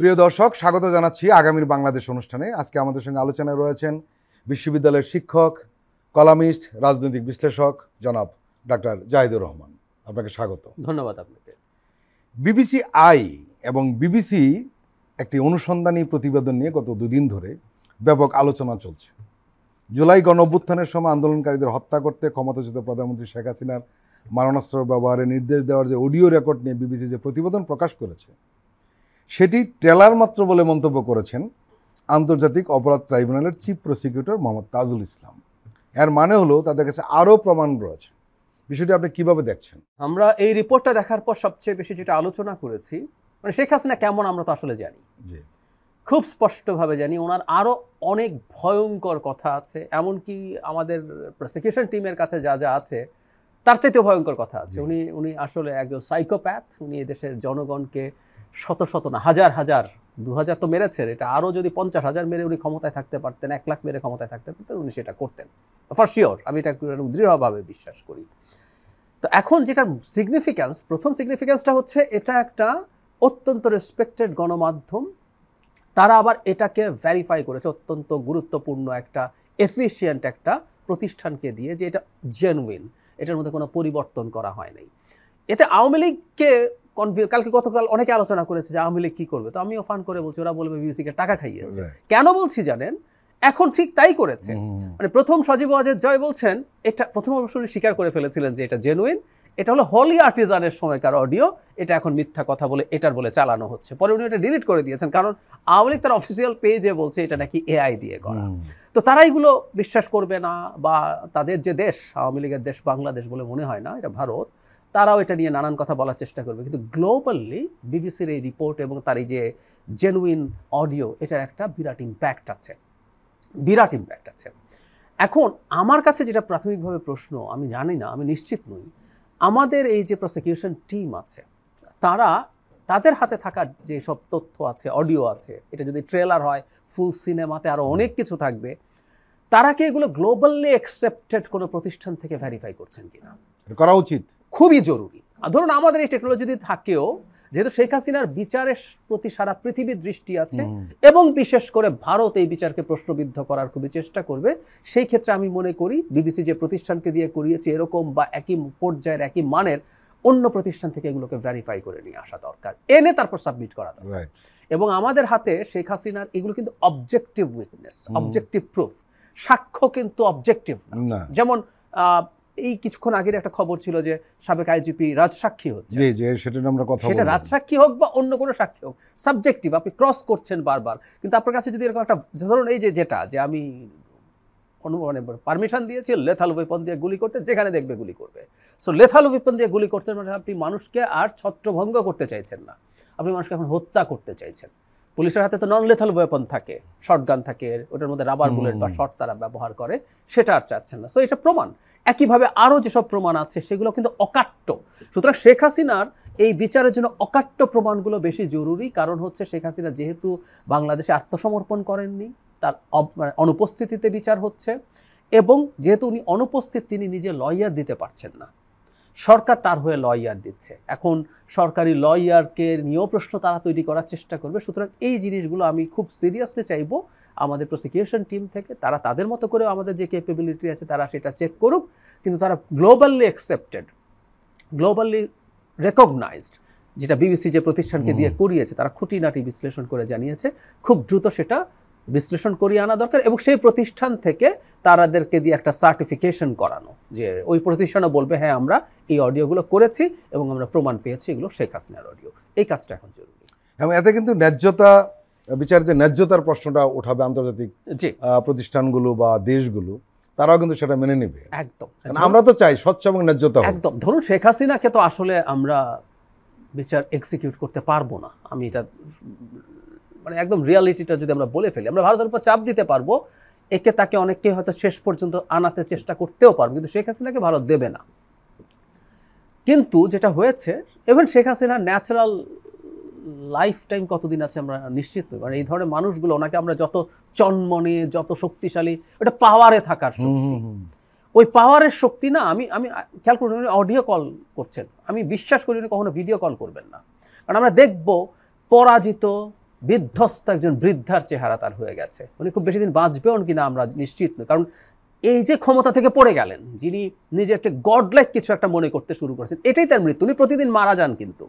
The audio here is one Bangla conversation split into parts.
প্রিয় দর্শক, স্বাগত জানাচ্ছি আগামীর বাংলাদেশ অনুষ্ঠানে। আজকে আমাদের সঙ্গে আলোচনায় রয়েছেন বিশ্ববিদ্যালয়ের শিক্ষক, কলামিস্ট, রাজনৈতিক বিশ্লেষক জনাব ডাক্তার জাহিদুর রহমান। আপনাকে স্বাগত। ধন্যবাদ আপনাকে। বিবিসি আই এবং বিবিসি একটি অনুসন্ধানী প্রতিবেদন নিয়ে গত দুদিন ধরে ব্যাপক আলোচনা চলছে। জুলাই গণঅভ্যুত্থানের সময় আন্দোলনকারীদের হত্যা করতে ক্ষমতাচ্যুত প্রধানমন্ত্রী শেখ হাসিনার মারণাস্ত্র ব্যবহারের নির্দেশ দেওয়ার যে অডিও রেকর্ড নিয়ে বিবিসি যে প্রতিবেদন প্রকাশ করেছে, সেটি ট্রেলার মাত্র বলে মন্তব্য করেছেন আন্তর্জাতিক অপরাধ ট্রাইব্যুনালের চিফ প্রসিকিউটর মোহাম্মদ তাজুল ইসলাম। এর মানে হলো তাদের কাছে আরও প্রমাণ রয়েছে। বিষয়টি আপনি কিভাবে দেখছেন? আমরা এই রিপোর্টটা দেখার পর সবচেয়ে বেশি যেটা আলোচনা করেছি, মানে শেখ হাসিনা কেমন আমরা তো আসলে জানি, খুব স্পষ্টভাবে জানি। ওনার আরও অনেক ভয়ঙ্কর কথা আছে, এমনকি আমাদের প্রসিকিউশন টিমের কাছে যা যা আছে তার চাইতেও ভয়ঙ্কর কথা আছে। উনি আসলে একজন সাইকোপ্যাথ। উনি এদেশের জনগণকে শত শত না হাজার হাজার, 2000 তো মেরেছেন, এটা আরও যদি 50,000 মেরে উনি ক্ষমতায় থাকতে পারতেন, 1 লাখ মেরে ক্ষমতায় থাকতে পারতেন, উনি সেটা করতেন ফর শিওর। আমি এটা দৃঢ়ভাবে বিশ্বাস করি। তো এখন যেটার সিগনিফিক্যান্স, প্রথম সিগনিফিক্যান্সটা হচ্ছে এটা একটা অত্যন্ত রেসপেক্টেড গণমাধ্যম, তারা আবার এটাকে ভেরিফাই করেছে অত্যন্ত গুরুত্বপূর্ণ একটা এফিশিয়েন্ট একটা প্রতিষ্ঠানকে দিয়ে যে এটা জেনুইন, এটার মধ্যে কোনো পরিবর্তন করা হয় নাই। এতে আওয়ামী লীগকে গতকাল অনেকে আলোচনা করেছে যে আওয়ামী লীগ কী করবে, তো আমিও ফান করে বলছি ওরা বলবে বিবিসিকে টাকা খাইয়েছে। কেন বলছি জানেন? এখন ঠিক তাই করেছে। মানে প্রথম সজীব ওয়াজেদ জয় বলছেন, এটা প্রথম অবশ্যই স্বীকার করে ফেলেছিলেন যে এটা জেনুইন, এটা হলো হলি আর্টিজানের সময়কার অডিও, এটা এখন মিথ্যা কথা বলে এটার বলে চালানো হচ্ছে। পরে উনি এটা ডিলিট করে দিয়েছেন, কারণ আওয়ামী লীগ তার অফিসিয়াল পেজে বলছে এটা নাকি এআই দিয়ে করা। তো তারা এগুলো বিশ্বাস করবে না, বা তাদের যে দেশ, আওয়ামী লীগের দেশ বাংলাদেশ বলে মনে হয় না, এটা ভারত, তারাও এটা নিয়ে নানান কথা বলার চেষ্টা করবে। কিন্তু গ্লোবালি বিবিসির এই রিপোর্ট এবং তার এই যে জেনুইন অডিও, এটার একটা বিরাট ইম্প্যাক্ট আছে, বিরাট ইম্প্যাক্ট আছে। এখন আমার কাছে যেটা প্রাথমিকভাবে প্রশ্ন, আমি জানি না, আমি নিশ্চিত নই, আমাদের এই যে প্রসিকিউশন টিম আছে, তাদের হাতে থাকা যে সব তথ্য আছে, অডিও আছে, এটা যদি ট্রেলার হয়, ফুল সিনেমাতে আরও অনেক কিছু থাকবে, তারা কি এগুলো গ্লোবালি অ্যাকসেপ্টেড কোনো প্রতিষ্ঠান থেকে ভেরিফাই করছেন কিনা? করা উচিত, খুবই জরুরি। ধরুন আমাদের এই টেকনোলজি থাকেও, যেহেতু শেখ হাসিনার বিচারের প্রতি সারা পৃথিবীর দৃষ্টি আছে এবং বিশেষ করে ভারত এই বিচারকে প্রশ্নবিদ্ধ করার খুবই চেষ্টা করবে, সেই ক্ষেত্রে আমি মনে করি বিবিসি যে প্রতিষ্ঠানকে দিয়ে করিয়েছে এরকম বা একই পর্যায়ের একই মানের অন্য প্রতিষ্ঠান থেকে এগুলোকে ভেরিফাই করে নিয়ে আসা দরকার, এনে তারপর সাবমিট করা দরকার। এবং আমাদের হাতে শেখ হাসিনার এগুলো কিন্তু অবজেক্টিভ উইটনেস, অবজেক্টিভ প্রুফ, সাক্ষ্য কিন্তু অবজেক্টিভ না। যেমন এই কিছুক্ষণ আগের একটা খবর ছিল যে সাবেক আইজিপি রাজসাক্ষী হচ্ছে, সেটা রাজসাক্ষী হোক বা অন্য কোনো সাক্ষী হোক, সাবজেক্টিভ, আপনি ক্রস করছেন বারবার। কিন্তু আপনার কাছে যদি এরকম একটা, ধরুন এই যে আমি মানে পারমিশন দিয়েছি লেথাল ওয়েপন দিয়ে গুলি করতে, যেখানে দেখবে গুলি করবে, সো লেথাল ওয়েপন দিয়ে গুলি করতে মানে আপনি মানুষকে আর ছত্রভঙ্গ করতে চাইছেন না, আপনি মানুষকে এখন হত্যা করতে চাইছেন। পুলিশের হাতে তো নন লেথাল ওয়েপন থাকে, শর্টগান থাকে, ওটার মধ্যে রাবার বুলেট বা শর্ট তারা ব্যবহার করে, সেটা আর চাচ্ছেন না। সো এটা প্রমাণ। একইভাবে আরও যেসব প্রমাণ আছে সেগুলো কিন্তু অকাট্য। সুতরাং শেখ হাসিনার এই বিচারের জন্য অকাট্য প্রমাণগুলো বেশি জরুরি। কারণ হচ্ছে শেখ হাসিনা যেহেতু বাংলাদেশে আত্মসমর্পণ করেননি, তার অনুপস্থিতিতে বিচার হচ্ছে, এবং যেহেতু উনি অনুপস্থিত, তিনি নিজে লয়ার দিতে পারছেন না, সরকার তার হয়ে লয়ার দিচ্ছে। এখন সরকারি লয়ারকে নিয়েও প্রশ্ন তারা তৈরি করার চেষ্টা করবে। সুতরাং এই জিনিসগুলো আমি খুব সিরিয়াসলি চাইবো আমাদের প্রসিকিউশন টিম থেকে, তারা তাদের মতো করে আমাদের যে ক্যাপাবিলিটি আছে তারা সেটা চেক করুক, কিন্তু তারা গ্লোবালি অ্যাকসেপ্টেড, গ্লোবালি রেকগনাইজড, যেটা বিবিসি যে প্রতিষ্ঠানকে দিয়ে করিয়েছে, তারা খুঁটিনাটি বিশ্লেষণ করে জানিয়েছে, খুব দ্রুত সেটা বিশ্লেষণ করিয়ে আনা দরকার, এবং সেই প্রতিষ্ঠান থেকে তাদেরকে দিয়ে একটা সার্টিফিকেশন করানো, যে ওই প্রতিষ্ঠানও বলবে হ্যাঁ আমরা এই অডিওগুলো করেছি এবং আমরা প্রমাণ পেয়েছি এগুলো শেখ হাসিনার অডিও। এই কাজটা এখন জরুরি। এবং এতে কিন্তু ন্যায্যতা, বিচারের যে ন্যায্যতার প্রশ্নটা উঠাবে আন্তর্জাতিক প্রতিষ্ঠানগুলো বা দেশগুলো, তারাও কিন্তু সেটা মেনে নেবে। একদম, আমরা তো চাই স্বচ্ছ এবং ন্যায্যতা। একদম। ধরুন শেখ হাসিনাকে তো আসলে আমরা বিচার এক্সিকিউট করতে পারবো না, আমি এটা মানে একদম রিয়ালিটিটা যদি আমরা বলে ফেলি, আমরা ভারতের উপর চাপ দিতে পারবো, একে তাকে অনেককে হয়তো শেষ পর্যন্ত আনাতে চেষ্টা করতেও পারবো, কিন্তু শেখ হাসিনাকে ভারত দেবে না। কিন্তু যেটা হয়েছে, ইভেন শেখ হাসিনার ন্যাচারাল লাইফ টাইম কতদিন আছে আমরা নিশ্চিত নই। মানে এই ধরনের মানুষগুলো, ওনাকে আমরা যত চনমনে, যত শক্তিশালী, ওটা পাওয়ারে থাকার শক্তি, ওই পাওয়ারের শক্তি না। আমি খেয়াল করি উনি অডিও কল করছেন, আমি বিশ্বাস করি উনি কখনো ভিডিও কল করবেন না, কারণ আমরা দেখব পরাজিত, বিধ্বস্ত একজন বৃদ্ধার চেহারা তার হয়ে গেছে। উনি খুব বেশি দিন বাঁচবেও কিনা আমরা নিশ্চিত নই, কারণ এই যে ক্ষমতা থেকে পড়ে গেলেন, যিনি নিজেকে গডলাইক কিছু একটা মনে করতে শুরু করেছেন, এটাই তার মৃত্যু। উনি প্রতিদিন মারা যান কিন্তু।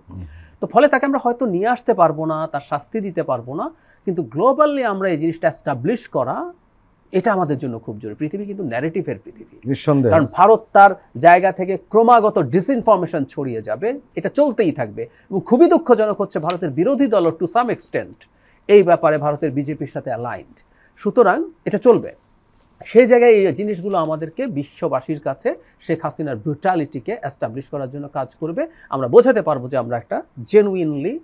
তো ফলে তাকে আমরা হয়তো নিয়ে আসতে পারবো না, তার শাস্তি দিতে পারবো না, কিন্তু গ্লোবালি আমরা এই জিনিসটা এস্টাবলিশ করা, এটা আমাদের জন্য খুব জরুরি। পৃথিবী কিন্তু ন্যারেটিভের পৃথিবী, নিঃসন্দেহে। কারণ ভারত তার জায়গা থেকে ক্রমাগত ডিসইনফরমেশন ছড়িয়ে যাবে, এটা চলতেই থাকবে। এবং খুবই দুঃখজনক হচ্ছে ভারতের বিরোধী দল টু সাম এক্সটেন্ট এই ব্যাপারে ভারতের বিজেপির সাথে অ্যালাইন্ড। সুতরাং এটা চলবে। সেই জায়গায় এই জিনিসগুলো আমাদেরকে বিশ্ববাসীর কাছে শেখ হাসিনার ব্রুটালিটিকে এস্টাবলিশ করার জন্য কাজ করবে। আমরা বোঝাতে পারবো যে আমরা একটা জেনুইনলি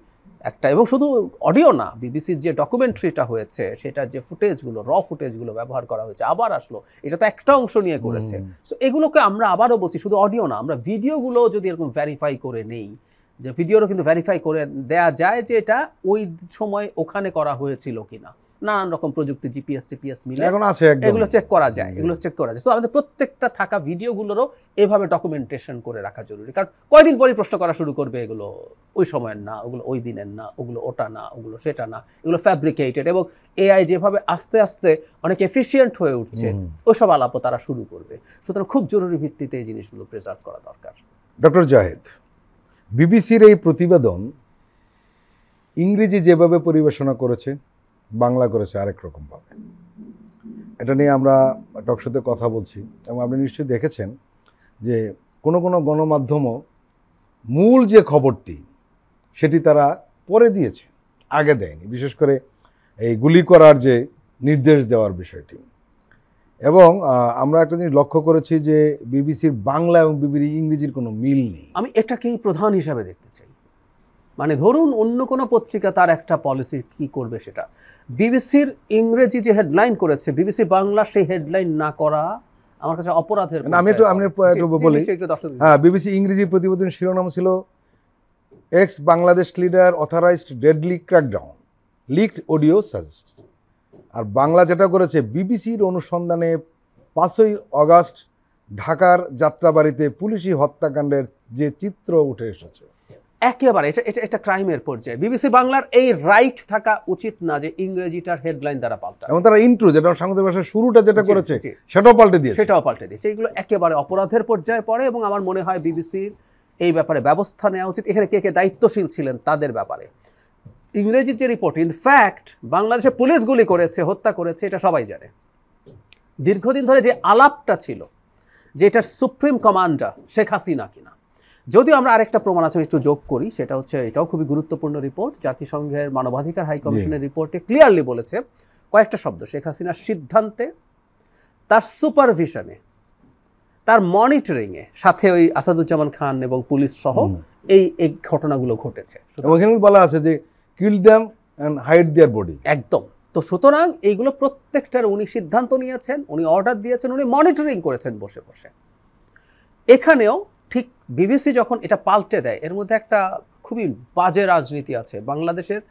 একটা, এবং শুধু অডিও না, বিবিসির যে ডকুমেন্টারিটা হয়েছে সেটার যে ফুটেজগুলো, র ফুটেজগুলো ব্যবহার করা হয়েছে, আবার আসলো, এটা তো একটা অংশ নিয়ে করেছে। সো এগুলোকে আমরা আবারও বলছি, শুধু অডিও না, আমরা ভিডিওগুলো যদি এরকম ভেরিফাই করে নেই, যে ভিডিওরও কিন্তু ভেরিফাই করে দেয়া যায় যে এটা ওই সময় ওখানে করা হয়েছিল কিনা, নানান রকম প্রযুক্তি, জিপিএস টিপিএস মিলে এখন আছে এগুলো চেক করা যায়, এগুলো চেক করা যায়। তো আমাদের প্রত্যেকটা থাকা ভিডিওগুলোরও এভাবে ডকুমেন্টেশন করে রাখা জরুরি, কারণ কয়দিন পরই প্রশ্ন করা শুরু করবে এগুলো ওই সময়ের না, ওগুলো ওই দিনের না, ওগুলো ওটা না, ওগুলো সেটা না, এগুলো ফ্যাব্রিকেটেড। এবং এআই যেভাবে আস্তে আস্তে অনেক এফিশিয়েন্ট হয়ে উঠছে, ওইসব আলাপও তারা শুরু করবে। সুতরাং খুব জরুরি ভিত্তিতে এই জিনিসগুলো প্রিজার্ভ করা দরকার। ডক্টর জাহেদ, বিবিসির এই প্রতিবেদন ইংরেজি যেভাবে পরিবেশনা করেছে, বাংলা করেছে আরেক রকমভাবে। এটা নিয়ে আমরা টকশোতে কথা বলছি, এবং আপনি নিশ্চয়ই দেখেছেন যে কোনো কোনো গণমাধ্যমও মূল যে খবরটি সেটি তারা পরে দিয়েছে, আগে দেয়নি। বিশেষ করে এই গুলি করার যে নির্দেশ দেওয়ার বিষয়টি। এবং আমরা একটা জিনিস লক্ষ্য করেছি যে বিবিসির বাংলা এবং বিবিসির ইংরেজির কোনো মিল নেই। আমি এটাকেই প্রধান হিসাবে দেখতে চাই। মানে ধরুন অন্য কোনো পত্রিকা তার একটা পলিসি কি করবে, সেটা বিবিসির ইংরেজি যে হেডলাইন করেছে, বিবিসি বাংলা সেই হেডলাইন না করা আমার কাছে অপরাধের। আমি একটু বলি, হ্যাঁ, বিবিসি ইংরেজি প্রতিবেদন শিরোনাম ছিল ex Bangladesh leader authorised deadly crackdown, leaked audio suggest. আর বাংলা যেটা করেছে, বিবিসির অনুসন্ধানে 5ই অগাস্ট ঢাকার যাত্রাবাড়িতে পুলিশি হত্যাকাণ্ডের যে চিত্র উঠে এসেছে। একেবারে এটা ক্রাইমের পর্যায়ে। বিবিসি বাংলার এই রাইট থাকা উচিত না যে ইংরেজিটার হেডলাইন দ্বারা পাল্টা, এবং তারা ইন্ট্রো যেটা সাংবাদিক ভাষার শুরুটা যেটা করেছে সেটাও পাল্টে দিয়েছে, এগুলো একেবারে অপরাধের পর্যায়ে পড়ে। এবং আমার মনে হয় বিবিসির এই ব্যাপারে ব্যবস্থা নেওয়া উচিত। এখানে কে কে দায়িত্বশীল ছিলেন তাদের ব্যাপারে। ইংরেজির যে রিপোর্ট, ইনফ্যাক্ট বাংলাদেশে পুলিশ গুলি করেছে, হত্যা করেছে, এটা সবাই জানে। দীর্ঘদিন ধরে যে আলাপটা ছিল যে এটার সুপ্রিম কমান্ডার শেখ হাসিনা কিনা, যদিও আমরা আরেকটা প্রমাণ আছে একটু যোগ করি, সেটা হচ্ছে এটাও খুবই গুরুত্বপূর্ণ রিপোর্ট। জাতিসংঘের মানবাধিকার হাই কমিশনের রিপোর্টে ক্লিয়ারলি বলেছে কয়েকটা শব্দ, শেখ হাসিনার সিদ্ধান্তে, তার সুপারভিশনে, তার মনিটরিংয়ে, সাথে ওই আসাদুজ্জামান খান এবং পুলিশ সহ এই ঘটনাগুলো ঘটেছে। ওখানে বলা আছে যে kill them and hide their body. একদম। তো সুতরাং এইগুলো প্রত্যেকটার উনি সিদ্ধান্ত নিয়েছেন, উনি অর্ডার দিয়েছেন, উনি মনিটরিং করেছেন বসে বসে। এখানেও ঠিক বিবিসি যখন এটা পাল্টে দেয়, এর মধ্যে একটা খুবই বাজে রাজনীতি আছে বাংলাদেশের,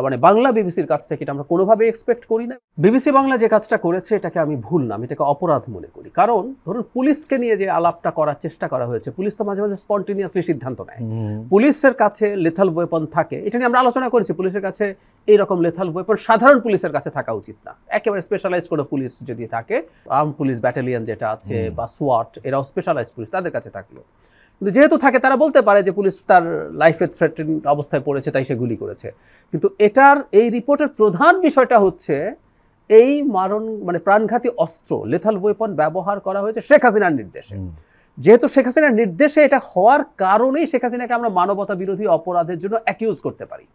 মানে বাংলা বিবিসির কাছ থেকে এটা আমরা কোনোভাবে এক্সপেক্ট করি না। বিবিসি বাংলা যে কাজটা করেছে এটাকে আমি ভুল না, আমি এটাকে অপরাধ মনে করি। কারণ ধরুন পুলিশকে নিয়ে যে আলাপটা করার চেষ্টা করা হয়েছে, পুলিশ তো মাঝে মাঝে স্পন্টেনিয়াসলি সিদ্ধান্ত নেয়। পুলিশের কাছে লেথাল ওয়েপন থাকে, এটা নিয়ে আমরা আলোচনা করেছি। পুলিশের কাছে এইরকম লেথাল ওয়েপন সাধারণ পুলিশের কাছে থাকা উচিত না, একেবারে স্পেশালাইজ কোনো পুলিশ যদি থাকে, আর্ম পুলিশ ব্যাটালিয়ন যেটা আছে বা সোয়াট, এরাও স্পেশালাইজ পুলিশ, তাদের কাছে থাকলো। কিন্তু যেহেতু থাকে, তারা বলতে পারে যে পুলিশ তার লাইফে থ্রেটেন অবস্থায় পড়েছে তাই সে গুলি করেছে। কিন্তু এটার এই রিপোর্টের প্রধান বিষয়টা হচ্ছে এই মানে প্রাণঘাতী অস্ত্র, লেথাল ওয়েপন ব্যবহার করা হয়েছে শেখ হাসিনার নির্দেশে। যেহেতু শেখ হাসিনার নির্দেশে এটা হওয়ার কারণেই শেখ হাসিনাকে আমরা মানবতা বিরোধী অপরাধের জন্য অ্যাকিউজ করতে পারি।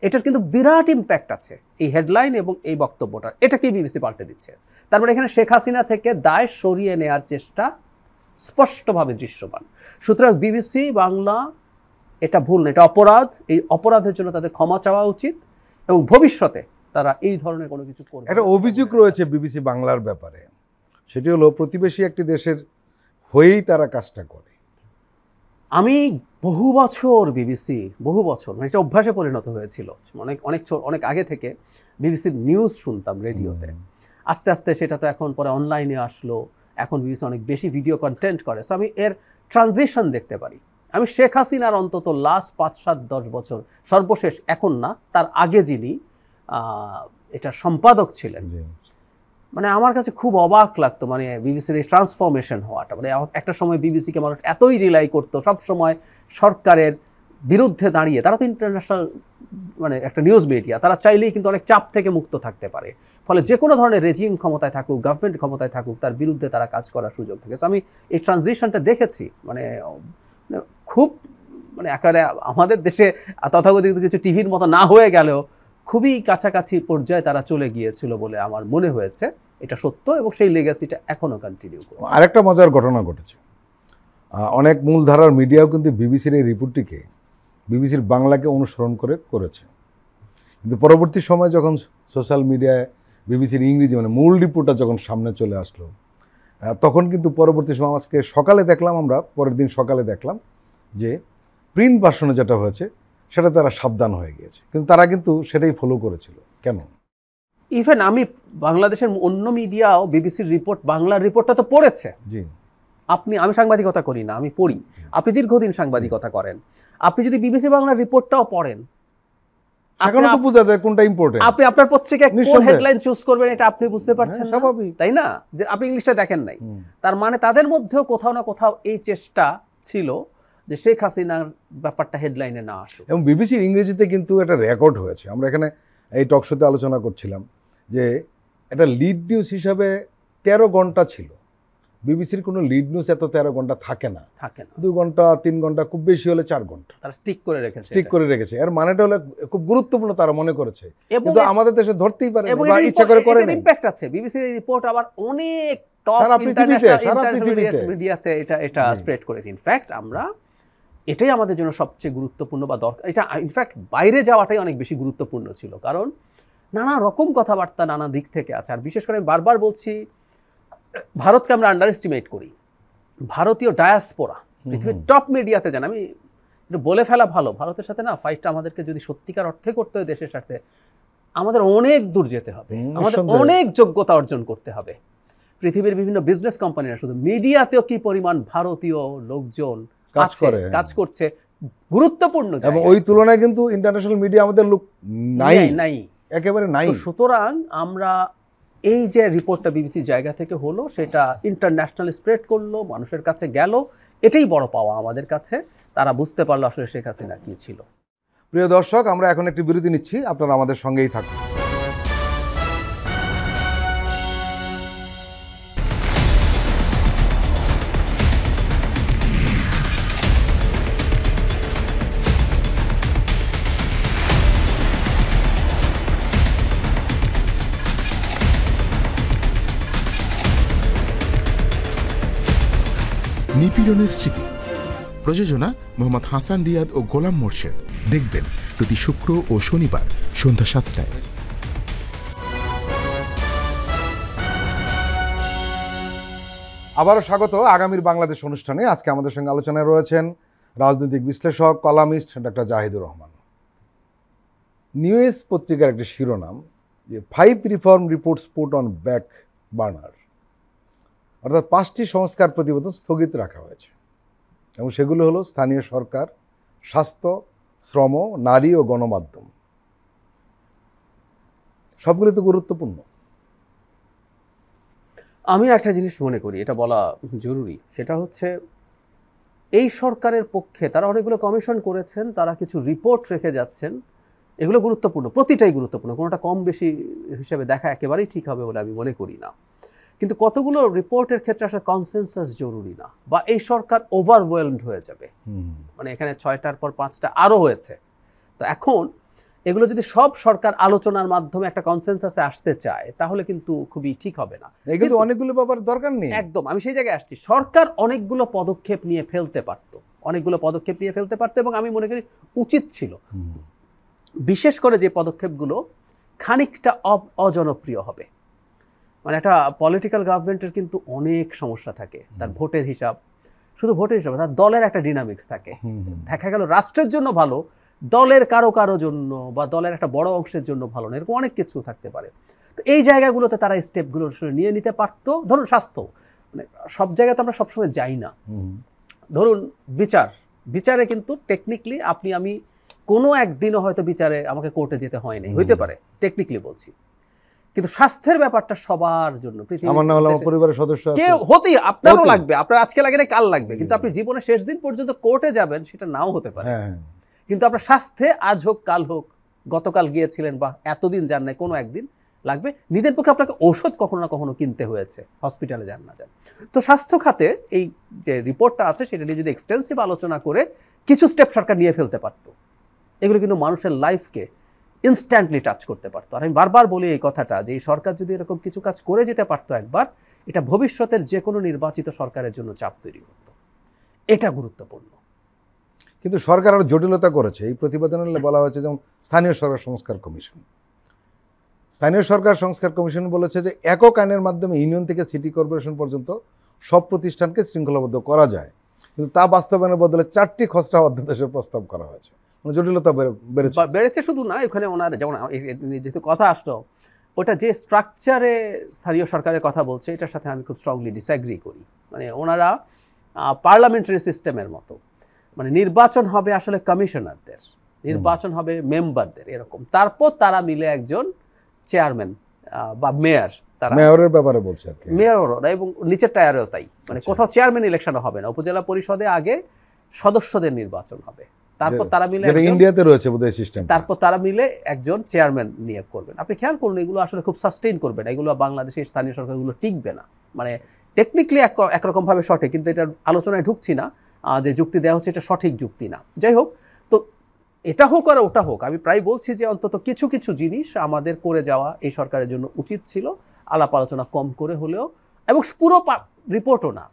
এটার কিন্তু বিরাট ইম্প্যাক্ট আছে এই হেডলাইন এবং এই বক্তব্যটা, এটাকেই বিবিসি পাল্টে দিচ্ছে। তারপরে এখানে শেখ হাসিনা থেকে দায় সরিয়ে নেওয়ার চেষ্টা স্পষ্টভাবে দৃশ্যমান। সুতরাং বিবিসি বাংলা এটা ভুল না, এটা অপরাধ। এই অপরাধের জন্য তাদের ক্ষমা চাওয়া উচিত এবং ভবিষ্যতে তারা এই ধরনের কোনো কিছু করবে। একটা অভিযোগ রয়েছে বিবিসি বাংলার ব্যাপারে, সেটি হলো প্রতিবেশী একটি দেশের হয়েই তারা কাজটা করে। আমি বহু বছর বিবিসি, বহু বছর, মানে এটা অভ্যাসে পরিণত হয়েছিল। অনেক আগে থেকে বিবিসির নিউজ শুনতাম রেডিওতে, আস্তে আস্তে সেটা তো এখন পরে অনলাইনে আসলো। এখন বিবিসি অনেক বেশি ভিডিও কন্টেন্ট করে। সো আমি এর ট্রানজিশন দেখতে পারি। আমি শেখ হাসিনার অন্তত লাস্ট 5, 7, 10 বছর, সর্বশেষ এখন না, তার আগে যিনি এটার সম্পাদক ছিলেন, মানে আমার কাছে খুব অবাক লাগতো, মানে বিবিসির এই ট্রান্সফরমেশন হওয়াটা। মানে একটা সময় বিবিসিকে মানুষ এতই রিলাই করতো, সব সময় সরকারের বিরুদ্ধে দাঁড়িয়ে। তারা তো ইন্টারন্যাশনাল মানে একটা নিউজ মিডিয়া, তারা চাইলেই কিন্তু অনেক চাপ থেকে মুক্ত থাকতে পারে, ফলে যে কোনো ধরনের রেজিম ক্ষমতায় থাকুক, গভর্নমেন্ট ক্ষমতায় থাকুক, তার বিরুদ্ধে তারা কাজ করার সুযোগ থাকে। আমি এই ট্রানজিশনটা দেখেছি, মানে খুব মানে একেবারে আমাদের দেশে তথাকথিত কিছু টিভির মতো না হয়ে গেলেও খুবই কাছাকাছি পর্যায়ে তারা চলে গিয়েছিল বলে আমার মনে হয়েছে। এটা সত্য, এবং সেই লেগাসিটা এখনো কন্টিনিউ করছে। আরেকটা মজার ঘটনা ঘটেছে, অনেক মূলধারার মিডিয়াও কিন্তু বিবিসির এই রিপোর্টটিকে বিবিসির বাংলাকে অনুসরণ করেছে, কিন্তু পরবর্তী সময় যখন সোশ্যাল মিডিয়ায় বিবিসির ইংরেজি মানে মূল রিপোর্টটা যখন সামনে চলে আসলো, তখন কিন্তু পরবর্তী সময় আজকে সকালে দেখলাম, আমরা পরের দিন সকালে দেখলাম যে প্রিন্ট ভার্সনে যেটা হয়েছে সেটা তারা সাবধান হয়ে গিয়েছে, কিন্তু তারা কিন্তু সেটাই ফলো করেছিল। কেন? ইভেন আমি বাংলাদেশের অন্য মিডিয়াও বিবিসির রিপোর্ট, বাংলার রিপোর্টটা তো পড়েছে। জি, আমি সাংবাদিকতা করি না, আমি পড়ি। আপনি দীর্ঘদিন সাংবাদিকতা করেন, আপনি যদি বিবিসি বাংলার রিপোর্টটাও পড়েন, এখনো তো বোঝা যায় কোনটা ইম্পর্টেন্ট। আপনি আপনার পত্রিকায় কোন হেডলাইন চুজ করবেন এটা আপনি বুঝতে পারছেন না, স্বাভাবিক, তাই না? যে আপনি ইংলিশটা দেখেন নাই, তার মানে তাদের মধ্যেও কোথাও না কোথাও এই চেষ্টা ছিল যে শেখ হাসিনার ব্যাপারটা হেডলাইনে না আসুক। এবং বিবিসির ইংরেজিতে কিন্তু একটা রেকর্ড হয়েছে, আমরা এখানে এই টকশোতে আলোচনা করছিলাম যে এটা লিড নিউজ হিসাবে 13 ঘন্টা ছিল। বিবিসির কোনো লিড নিউজ এত 13 ঘন্টা থাকে না, 2 ঘন্টা 3 ঘন্টা, খুব বেশি হলে 4 ঘন্টা তারা স্টিক করে রেখেছে। এর মানেটা হলো খুব গুরুত্বপূর্ণ তারা মনে করেছে, কিন্তু আমাদের দেশে ধরতেই পারে বা ইচ্ছা করে না। ইমপ্যাক্ট আছে বিবিসির এই রিপোর্ট, আবার অনেক টপ ইন্টারন্যাশনাল মিডিয়াতে এটা স্প্রেড করেছে। ইনফ্যাক্ট আমরা এটাই আমাদের জন্য সবচেয়ে গুরুত্বপূর্ণ বা দরকার। এটা ইনফ্যাক্ট বাইরে যাওয়াটাই অনেক বেশি গুরুত্বপূর্ণ ছিল, কারণ নানা রকম কথাবার্তা নানা দিক থেকে আছে। আর বিশেষ করে আমি বারবার বলছি, ভারতকে আমরা আন্ডার এস্টিমেট করি। ভারতীয় ডায়াসপোরা পৃথিবীর টপ মিডিয়াতে যান, আমি একটু বলে ফেলা ভালো, ভারতের সাথে না ফাইটটা আমাদেরকে যদি সত্যিকার অর্থে করতে হয় দেশের স্বার্থে, আমাদের অনেক দূর যেতে হবে, আমাদের অনেক যোগ্যতা অর্জন করতে হবে। পৃথিবীর বিভিন্ন বিজনেস কোম্পানিরা শুধু মিডিয়াতেও কি পরিমাণ ভারতীয় লোকজন কাজ করছে, গুরুত্বপূর্ণ, এবং ওই তুলনায় কিন্তু ইন্টারন্যাশনাল মিডিয়া আমাদের লোক নাই, একেবারে নাই। সুতরাং আমরা এই যে রিপোর্টটা বিবিসির জায়গা থেকে হলো, সেটা ইন্টারন্যাশনাল স্প্রেড করলো, মানুষের কাছে গেল, এটাই বড় পাওয়া আমাদের কাছে। তারা বুঝতে পারলো আসলে শেখ হাসিনা কি ছিল। প্রিয় দর্শক, আমরা এখন একটি বিরতি নিচ্ছি, আপনারা আমাদের সঙ্গেই থাকুন। নিপীড়নের স্মৃতি, প্রযোজনা মোহাম্মদ হাসান রিয়াদ ও গোলাম মোর্শেদ। দেখবেন প্রতি শুক্র ও শনিবার সন্ধ্যা 7টায়। আবারও স্বাগত আগামীর বাংলাদেশ অনুষ্ঠানে। আজকে আমাদের সঙ্গে আলোচনায় রয়েছেন রাজনৈতিক বিশ্লেষক, columnist doctor Jahidur Rahman. News পত্রিকার একটি শিরোনাম যে 5 reform reports put on back burner, অর্থাৎ 5টি সংস্কার প্রতিবেদন স্থগিত রাখা হয়েছে, এবং সেগুলো হলো স্থানীয় সরকার, স্বাস্থ্য, শ্রম, নারী ও গণমাধ্যম। সবগুলো তো গুরুত্বপূর্ণ। আমি একটা জিনিস মনে করি এটা বলা জরুরি, সেটা হচ্ছে এই সরকারের পক্ষে তারা অনেকগুলো কমিশন করেছেন, তারা কিছু রিপোর্ট রেখে যাচ্ছেন, এগুলো গুরুত্বপূর্ণ, প্রতিটাই গুরুত্বপূর্ণ, কোনোটা কম বেশি হিসেবে দেখা একেবারেই ঠিক হবে বলে আমি মনে করি না। কিন্তু কতগুলো রিপোর্টের ক্ষেত্রে আসলে কনসেনসাস জরুরি না, বা এই সরকার ওভারওয়েলমড হয়ে যাবে, মানে এখানে 6টার পর 5টা আরও হয়েছে। তো এখন এগুলো যদি সব সরকার আলোচনার মাধ্যমে একটা কনসেনসাসে আসতে চায়, তাহলে কিন্তু খুবই ঠিক হবে না। এগুলো অনেকগুলো ব্যাপার দরকার নেই, একদম। আমি সেই জায়গায় আসছি, সরকার অনেকগুলো পদক্ষেপ নিয়ে ফেলতে পারতো, এবং আমি মনে করি উচিত ছিল। বিশেষ করে যে পদক্ষেপগুলো খানিকটা অজনপ্রিয় হবে, মানে একটা পলিটিক্যাল গভর্নমেন্টের কিন্তু অনেক সমস্যা থাকে, তার ভোটের হিসাব, শুধু ভোটের হিসাবে তার দলের একটা ডিনামিক্স থাকে। দেখা গেল রাষ্ট্রের জন্য ভালো, দলের কারো জন্য বা দলের একটা বড় অংশের জন্য ভালো না, এরকম অনেক কিছু থাকতে পারে। তো এই জায়গাগুলোতে তারা স্টেপগুলো নিয়ে নিতে পারতো। ধরুন স্বাস্থ্য, মানে সব জায়গায় তো আমরা সবসময় যাই না। ধরুন বিচারে কিন্তু টেকনিক্যালি আমি কোনো একদিনও হয়তো বিচারে আমাকে কোর্টে যেতে হয়নি, হইতে পারে টেকনিক্যালি বলছি, কিন্তু স্বাস্থ্যের ব্যাপারটা সবার জন্য আমার না হলে আমার পরিবারের সদস্য আছে। কেউ হতেই, আপনারও হতেই। লাগবে, আপনার আজকে লাগে না কাল লাগবে, কিন্তু আপনি জীবনের শেষ দিন পর্যন্ত কোর্টে যাবেন সেটা নাও হতে পারে। হ্যাঁ, কিন্তু আপনার স্বাস্থ্যে আজ হোক কাল হোক, গতকাল গিয়েছিলেন বা এতদিন যান নাই, কোনো একদিন লাগবে। নিজের পক্ষে আপনাকে ঔষধ কখনো না কখনো কিনতে হয়েছে, হসপিটালে যান না যান। তো স্বাস্থ্য খাতে এই যে রিপোর্টটা আছে সেটা নিয়ে যদি এক্সটেন্সিভ আলোচনা করে কিছু স্টেপ সরকার নিয়ে ফেলতে পারতো, এগুলো কিন্তু মানুষের লাইফকে ইনস্ট্যান্টলি টাচ করতে পারতো। আর আমি বারবার বলি এই কথাটা, যে এই সরকার যদি এরকম কিছু কাজ করে যেতে পারতো একবার, এটা ভবিষ্যতের যে কোনো নির্বাচিত সরকারের জন্য চাপ তৈরি করতো। এটা গুরুত্বপূর্ণ। কিন্তু সরকার আরো জটিলতা করেছে। এই প্রতিবেদনে বলা হয়েছে যেমন স্থানীয় সরকার সংস্কার কমিশন, স্থানীয় সরকার সংস্কার কমিশন বলেছে যে একক আইনের মাধ্যমে ইউনিয়ন থেকে সিটি কর্পোরেশন পর্যন্ত সব প্রতিষ্ঠানকে শৃঙ্খলাবদ্ধ করা যায়, কিন্তু তা বাস্তবায়নের বদলে 4টি খসড়া অধ্যাদেশের প্রস্তাব করা হয়েছে। মানে জটিলতা বেড়েছে। বেড়েছে শুধু না, এখানে ওনার যেমন যেহেতু কথা আসলো, ওটা যে স্ট্রাকচারে স্থানীয় সরকারের কথা বলছে এটার সাথে আমি খুব স্ট্রংলি ডিসঅ্যাগ্রি করি। মানে ওনারা পার্লামেন্টারি সিস্টেমের মতো, মানে নির্বাচন হবে আসলে কমিশনারদের, নির্বাচন হবে মেম্বারদের, এরকম। তারপর তারা মিলে একজন চেয়ারম্যান বা মেয়র, তারা মেয়রের ব্যাপারে বলছে আর কি। মেয়র এবং নিচের টায়ারেও তাই, মানে কোথাও চেয়ারম্যান ইলেকশন হবে না, উপজেলা পরিষদে আগে সদস্যদের নির্বাচন হবে, তারপর তারা মিলে ইন্ডিয়াতে রয়েছে বোধহয় সিস্টেম, তারপর তারা মিলে একজন চেয়ারম্যান নিয়োগ করবেন। আপনি খেয়াল করুন, এগুলো আসলে খুব সাস্টেইন করবে না, এগুলো বাংলাদেশের স্থানীয় সরকারগুলো টিকবে না। মানে টেকনিক্যালি একরকম ভাবে সঠিক, কিন্তু এটা আলোচনায় ঢুকছি না, যে যুক্তি দেওয়া হচ্ছে এটা সঠিক যুক্তি না। যাই হোক, তো এটা হোক আর ওটা হোক, আমি প্রায় বলছি যে অন্তত কিছু কিছু জিনিস আমাদের করে যাওয়া এই সরকারের জন্য উচিত ছিল, আলাপ আলোচনা কম করে হলেও, এবং পুরো রিপোর্টও না,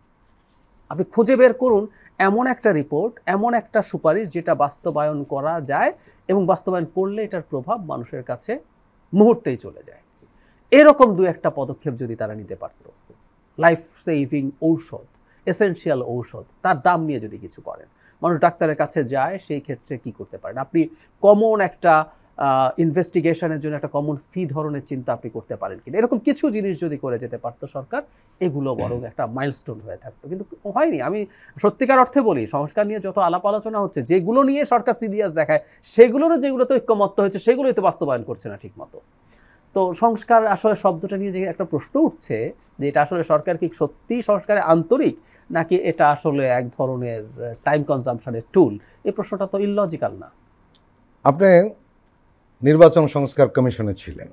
আপনি খুঁজে বের করুন এমন একটা রিপোর্ট, এমন একটা সুপারিশ যেটা বাস্তবায়ন করা যায় এবং বাস্তবায়ন করলে এটার প্রভাব মানুষের কাছে মুহূর্তেই চলে যায়। এরকম দু একটা পদক্ষেপ যদি তারা নিতে পারত, লাইফ সেভিং ঔষধ, এসেনশিয়াল ঔষধ, তার দাম নিয়ে যদি কিছু করেন, মানুষ ডাক্তারের কাছে যায়, সেই ক্ষেত্রে কি করতে পারেন আপনি, কমন একটা ইনভেস্টিগেশনের জন্য একটা কমন ফি ধরনের চিন্তা আপনি করতে পারেন কিনা, এরকম কিছু জিনিস যদি করে যেতে পারতো সরকার, এগুলো বরং একটা মাইলস্টোন হয়ে থাকতো। কিন্তু হয়নি। আমি সত্যিকার অর্থে বলি, সংস্কার নিয়ে যত আলাপ আলোচনা হচ্ছে, যেগুলো নিয়ে সরকার সিরিয়াস দেখায়, সেগুলোরও যেগুলোতে ঐক্যমত্য হয়েছে সেগুলোই তো বাস্তবায়ন করছে না ঠিক মতো। তো সংস্কার আসলে শব্দটা নিয়ে যে একটা প্রশ্ন উঠছে, যে এটা আসলে সরকার কি সত্যি সংস্কারে আন্তরিক, নাকি এটা আসলে এক ধরনের টাইম কনজাম্পশনের টুল, এই প্রশ্নটা তো ইললজিক্যাল না। আপনি নির্বাচন সংস্কার কমিশনে ছিলেন,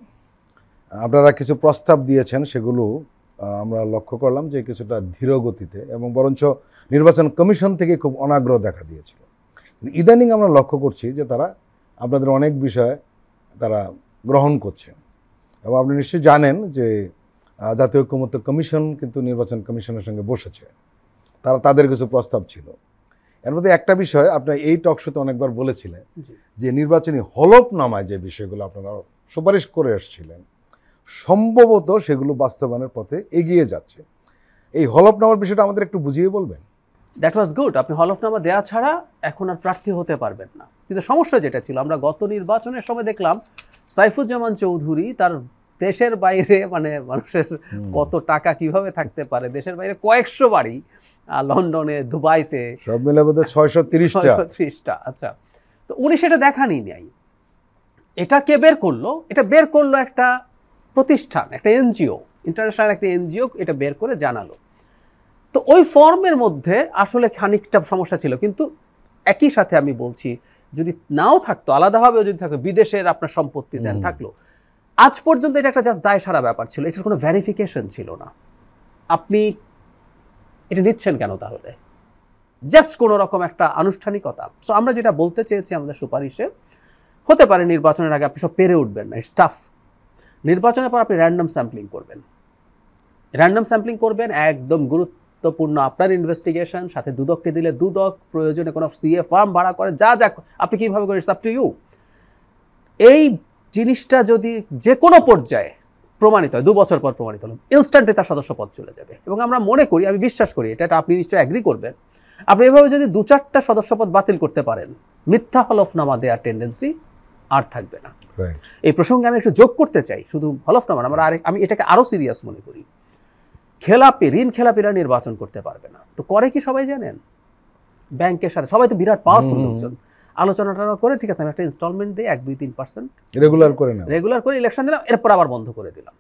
আপনারা কিছু প্রস্তাব দিয়েছেন, সেগুলো আমরা লক্ষ্য করলাম যে কিছুটা ধীর গতিতে, এবং বরঞ্চ নির্বাচন কমিশন থেকে খুব অনাগ্রহ দেখা দিয়েছিল। ইদানিং আমরা লক্ষ্য করছি যে তারা আপনাদের অনেক বিষয় তারা গ্রহণ করছে, এবং আপনি নিশ্চয়ই জানেন যে জাতীয় ঐকমত্য কমিশন কিন্তু নির্বাচন কমিশনের সঙ্গে বসেছে, তাদের কিছু প্রস্তাব ছিল। এর মধ্যে একটা বিষয় আপনি এই টক শোতে অনেকবার বলেছিলেন যে নির্বাচনী হলফনামায় যে বিষয়গুলো আপনারা সুপারিশ করে এসেছিলেন, সম্ভবত সেগুলো বাস্তবায়নের পথে এগিয়ে যাচ্ছে। এই হলফনামার বিষয়টা আমাদের একটু বুঝিয়ে বলবেন? That was good. আপনি হলফনামা দেওয়া ছাড়া এখন আর প্রার্থী হতে পারবেন না, কিন্তু সমস্যা যেটা ছিল, আমরা গত নির্বাচনের সময় দেখলাম সাইফুজ্জামান চৌধুরী তার দেশের বাইরে, মানে মানুষের কত টাকা কিভাবে থাকতে পারে, দেশের বাইরে কয়েকশো বাড়ি, লন্ডনে, দুবাইতে, সব মিলে বোধহয় 630টা। আচ্ছা, তো উনি সেটা দেখানই নাই। এটা কে বের করলো? এটা বের করলো একটা প্রতিষ্ঠান, একটা এনজিও, ইন্টারন্যাশনাল একটা এনজিও, এটা বের করে জানালো। তো ওই ফর্মের মধ্যে আসলে খানিকটা সমস্যা ছিল, কিন্তু একই সাথে আমি বলছি, যদি নাও থাকতো, আলাদাভাবেও যদি থাকতো, বিদেশের আপনার সম্পত্তি দেন থাকলো, আজ পর্যন্ত এটা একটা জাস্ট দায় সারা ব্যাপার ছিল, এটার কোনো ভেরিফিকেশন ছিল না। আপনি এটা নিচ্ছেন কেন তাহলে? জাস্ট কোনো রকম একটা আনুষ্ঠানিকতা। সো আমরা যেটা বলতে চেয়েছি আমাদের সুপারিশে, হতে পারে নির্বাচনের আগে আপনি সব পেরে উঠবেন না, ইটস টাফ। নির্বাচনের পর আপনি র্যান্ডম স্যাম্পলিং করবেন, একদম গুরুত্বপূর্ণ আপনার ইনভেস্টিগেশন, সাথে দুদককে দিলে দুদক, প্রয়োজনে কোনো সিএ ফার্ম ভাড়া করে, যা আপনি কীভাবে করেন, ইটস আপ টু ইউ। এই জিনিসটা যদি যে কোনো পর্যায়ে প্রমাণিত হয়, 2 বছর পর প্রমাণিত হলো, ইনস্ট্যান্টলি তার সদস্য পদ চলে যাবে। এবং আমরা মনে করি, আমি বিশ্বাস করি, এটা আপনি নিশ্চয়ই অ্যাগ্রি করবেন, আপনি এভাবে যদি 2-4টা সদস্য পদ বাতিল করতে পারেন, মিথ্যা হলফনামা দেওয়ার টেন্ডেন্সি আর থাকবে না। এই প্রসঙ্গে আমি একটু যোগ করতে চাই, শুধু হলফনামা, আমি এটাকে আরো সিরিয়াস মনে করি। ঋণ খেলাপিরা নির্বাচন করতে পারবে না, তো করে কি সবাই জানেন? ব্যাংকের সাথে, সবাই তো বিরাট পাওয়ারফুল লোকজন। আলোচনাটা করে ঠিক আছে আমি একটা ইনস্টলমেন্ট দিই 1-2-3% রেগুলার করে না। রেগুলার করে ইলেকশন দিলাম, এরপর আবার বন্ধ করে দিলাম।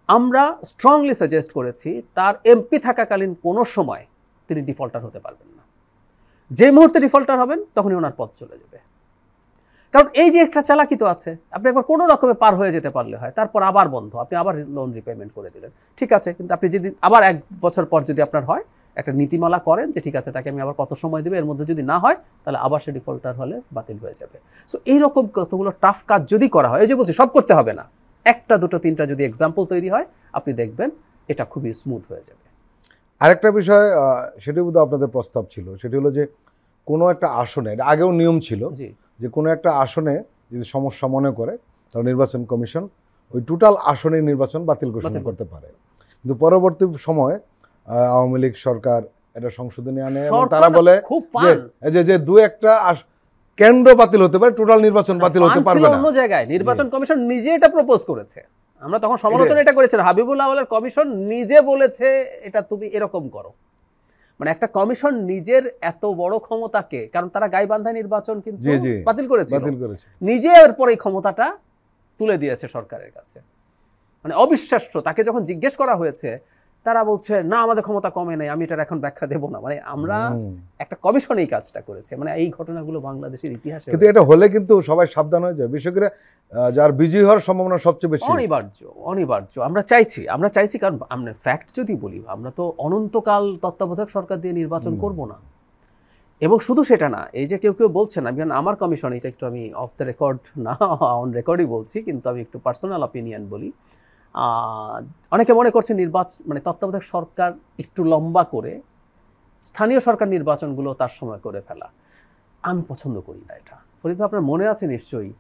আমরা স্ট্রংলি সাজেস্ট করেছি তার এমপি থাকাকালীন কোনো সময় তিনি ডিফল্টার হতে পারবেন না। যে মুহূর্তে ডিফল্টার হবেন তখনই ওনার পথ চলে যাবে। কারণ এই যে একটা চালাকি তো আছে, আপনি একবার কোনো রকমে পার হয়ে যেতে পারলে হয়, তারপর আবার বন্ধ, আপনি আবার লোন রিপেমেন্ট করে দিলেন, ঠিক আছে। কিন্তু আপনি যদি আবার 1 বছর পর যদি আপনার হয়, একটা নীতিমালা করেন যে ঠিক আছে তাকে আমি আবার কত সময় দেবো, এর মধ্যে যদি না হয় তাহলে আবার সে ডিফল্টার হলে বাতিল হয়ে যাবে। সো এইরকম কতগুলো টাফ কাজ যদি করা হয়, এই যে বলছি সব করতে হবে না, 1টা 2টো 3টা যদি এক্সাম্পল তৈরি হয়, আপনি দেখবেন এটা খুবই স্মুথ হয়ে যাবে। আরেকটা বিষয়, সেটি বোধহয় আপনাদের প্রস্তাব ছিল, সেটি হলো যে কোনো একটা আসনে, এটা আগেও নিয়ম ছিল জি, যে কোনো একটা আসনে যদি সমস্যা মনে করে তাহলে নির্বাচন কমিশন ওই টোটাল আসনের নির্বাচন বাতিল ঘোষণা করতে পারে। কিন্তু পরবর্তী সময় আওয়ামী লীগ সরকার এটা সংশোধনী আনে এবং তারা বলে খুব ফান যে 2-1টা কেন্দ্র বাতিল হতে পারে, টোটাল নির্বাচন বাতিল হতে পারবে না। অন্য জায়গায় নির্বাচন কমিশন নিজে এটা প্রপোজ করেছে, আমরা তখন সমালোচনা এটা করেছিলাম, হাবিবুল আওয়ালের কমিশন নিজে বলেছে এটা তুমি এরকম করো। মানে একটা কমিশন নিজের এত বড় ক্ষমতাকে, কারণ তারা গাইবান্ধা নির্বাচন কিন্তু বাতিল করেছে, নিজে এরপর এই ক্ষমতাটা তুলে দিয়েছে সরকারের কাছে। মানে অবিশ্বাস্য, তাকে যখন জিজ্ঞেস করা হয়েছে তারা বলছে না আমাদের ক্ষমতা কমে নাই, আমি এটার এখন ব্যাখ্যা দেব না। মানে আমরা একটা কমিশন এই কাজটা করেছে। মানে এই ঘটনাগুলো বাংলাদেশের ইতিহাসে, কিন্তু এটা হলে কিন্তু সবাই সাবধান হয়ে যায়, বিশেষ করে যার বিজয়ী হওয়ার সম্ভাবনা সবচেয়ে বেশি। অনিবার্য আমরা চাইছি কারণ আমরা ফ্যাক্ট যদি বলি, আমরা তো অনন্তকাল তত্ত্বাবধায়ক সরকার দিয়ে নির্বাচন করব না। এবং শুধু সেটা না, এই যে কেউ বলছেন, আমি আমার কমিশন, এটা একটু আমি অফ দ্য রেকর্ড না অন রেকর্ডই বলছি, কিন্তু আমি একটু পার্সোনাল অপিনিয়ন বলি। অনেকে মনে করছে মানে তত্ত্বাবধায়ক সরকার একটু লম্বা করে স্থানীয় সরকার নির্বাচনগুলো তার সময় করে ফেলা। আমি পছন্দ করি না এটা। ফরিদ ভাই, আপনার মনে আছে নিশ্চয়ই,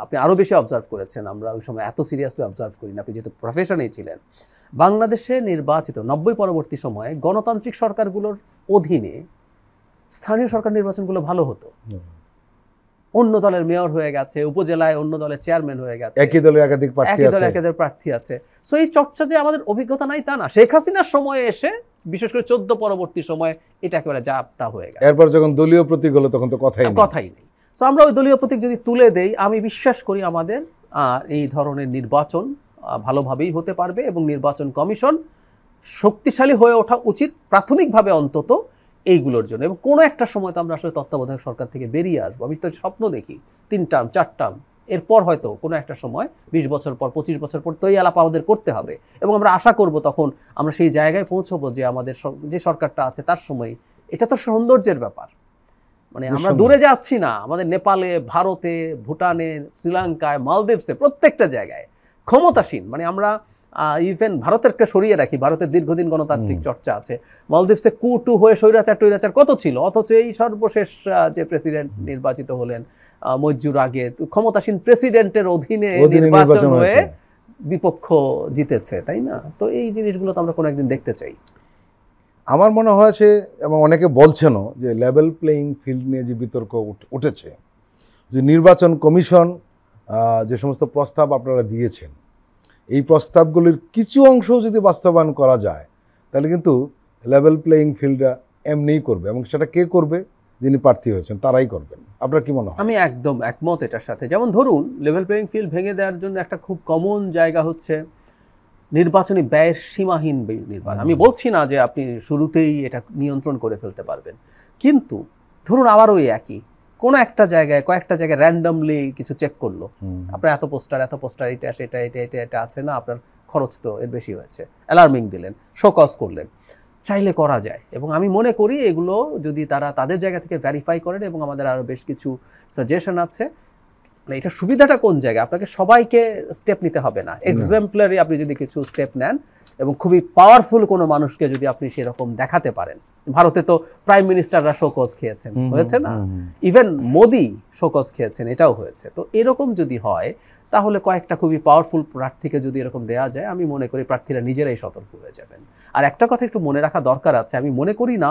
আপনি আরও বেশি অবজার্ভ করেছেন, আমরা ওই সময় এত সিরিয়াসলি অবজার্ভ করি না, আপনি যেহেতু প্রফেশনেই ছিলেন। বাংলাদেশে নির্বাচিত 90 পরবর্তী সময়ে গণতান্ত্রিক সরকারগুলোর অধীনে স্থানীয় সরকার নির্বাচনগুলো ভালো হতো। অন্য দলের মেয়র হয়ে গেছে, উপজেলায় অন্য দলের চেয়ারম্যান হয়ে গেছে, একই দলের একাধিক প্রার্থী আছে। সো এই চর্চা যে আমাদের অভিজ্ঞতা নাই তা না, শেখ হাসিনার সময়ে এসে বিশেষ করে 14 পরবর্তী সময়ে এটা একেবারে জাপ্তা হয়ে গেছে। এরপর যখন দলীয় প্রতীক হলো তখন তো কথাই নেই। সো আমরা ওই দলীয় প্রতীক যদি তুলে দেই, আমি বিশ্বাস করি আমাদের এই ধরনের নির্বাচন ভালোভাবেই হতে পারবে এবং নির্বাচন কমিশন শক্তিশালী হয়ে ওঠা উচিত প্রাথমিকভাবে অন্তত এইগুলোর জন্য। এবং কোনো একটা সময় তো আমরা আসলে তত্ত্বাবধায়ক সরকার থেকে বেরিয়ে আসবো। আমি তো স্বপ্ন দেখি 3 টার্ম 4 টার্ম, এরপর হয়তো কোনো একটা সময় 20 বছর পর 25 বছর পর তো এই আলাপ আমাদের করতে হবে। এবং আমরা আশা করব তখন আমরা সেই জায়গায় পৌঁছবো যে আমাদের যে সরকারটা আছে তার সময়, এটা তো সৌন্দর্যের ব্যাপার। মানে আমরা দূরে যাচ্ছি না, আমাদের নেপালে, ভারতে, ভুটানে, শ্রীলঙ্কায়, মালদ্বীপসে প্রত্যেকটা জায়গায় ক্ষমতাসীন, মানে আমরা ইভেন ভারতেরকে সরিয়ে রাখি, ভারতের দীর্ঘদিন গণতান্ত্রিক চর্চা আছে, মালদ্বীপসে কু-টু হয়ে স্বৈরাচার কত ছিল, অথচ এই সর্বশেষ যে প্রেসিডেন্ট নির্বাচিত হলেন মজ্জুর আগে, ক্ষমতাসীন প্রেসিডেন্টের অধীনে নির্বাচন হয়ে বিপক্ষ জিতেছে, তাই না? তো এই জিনিসগুলো তো আমরা কোনো একদিন দেখতে চাই। আমার মনে হয়েছে, এবং অনেকে বলছেনও, যে লেভেল প্লেয়িং ফিল্ড নিয়ে যে বিতর্ক উঠেছে, যে নির্বাচন কমিশন যে সমস্ত প্রস্তাব আপনারা দিয়েছেন, এই প্রস্তাবগুলির কিছু অংশ যদি বাস্তবায়ন করা যায় তাহলে কিন্তু লেভেল প্লেয়িং ফিল্ডটা এমনিই করবে, এবং সেটা কে করবে? যিনি প্রার্থী হয়েছেন তারাই করবেন। আপনার কি মনে হয়? আমি একদম একমত এটার সাথে। যেমন ধরুন, লেভেল প্লেয়িং ফিল্ড ভেঙে দেওয়ার জন্য একটা খুব কমন জায়গা হচ্ছে নির্বাচনী ব্যয়ের সীমাহীন নির্বাচন। আমি বলছি না যে আপনি শুরুতেই এটা নিয়ন্ত্রণ করে ফেলতে পারবেন, কিন্তু ধরুন আবারও একই কোনো একটা জায়গায়, কয়েকটা জায়গায় র্যান্ডমলি কিছু চেক করলো, আপনার এত পোস্টার এটা আসে, এটা আছে না, আপনার খরচ তো এর বেশি হয়েছে, অ্যালার্মিং দিলেন, শোকজ করলেন, চাইলে করা যায়। এবং আমি মনে করি এগুলো যদি তারা তাদের জায়গা থেকে ভেরিফাই করেন, এবং আমাদের আরও বেশ কিছু সাজেশন আছে, এটা সুবিধাটা কোন জায়গায়, আপনাকে সবাইকে স্টেপ নিতে হবে না, এক্সাম্পলারি আপনি যদি কিছু স্টেপ নেন এবং খুবই পাওয়ারফুল কোনো মানুষকে যদি আপনি সেরকম দেখাতে পারেন। ভারতে তো প্রাইম মিনিস্টাররা শোকজ খেয়েছেন, হয়েছে না? ইভেন মোদি শোকজ খেয়েছেন, এটাও হয়েছে। তো এরকম যদি হয় তাহলে কয়েকটা খুবই পাওয়ারফুল প্রার্থীকে যদি এরকম দেওয়া যায়, আমি মনে করি প্রার্থীরা নিজেরাই সতর্ক হয়ে যাবেন। আর একটা কথা একটু মনে রাখা দরকার আছে, আমি মনে করি না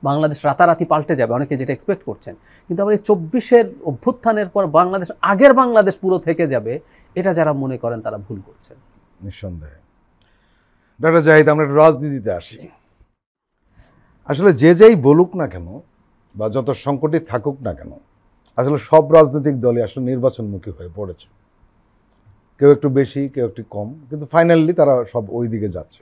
বাংলাদেশ রাতারাতি পাল্টে যাবে, অনেকে যেটা এক্সপেক্ট করছেন, কিন্তু আবার এই 24-এর অভ্যুত্থানের পর বাংলাদেশ আগের বাংলাদেশ পুরো থেকে যাবে, এটা যারা মনে করেন তারা ভুল করছেন। নিঃসন্দেহে। ডক্টর জাহিদ, আমরা রাজনীতিতে আসি। আসলে যে যেই বলুক না কেন, বা যত সংকটই থাকুক না কেন, আসলে সব রাজনৈতিক দলই আসলে নির্বাচনমুখী হয়ে পড়েছে, কেউ একটু বেশি কেউ একটু কম, কিন্তু ফাইনালি তারা সব ওই দিকে যাচ্ছে।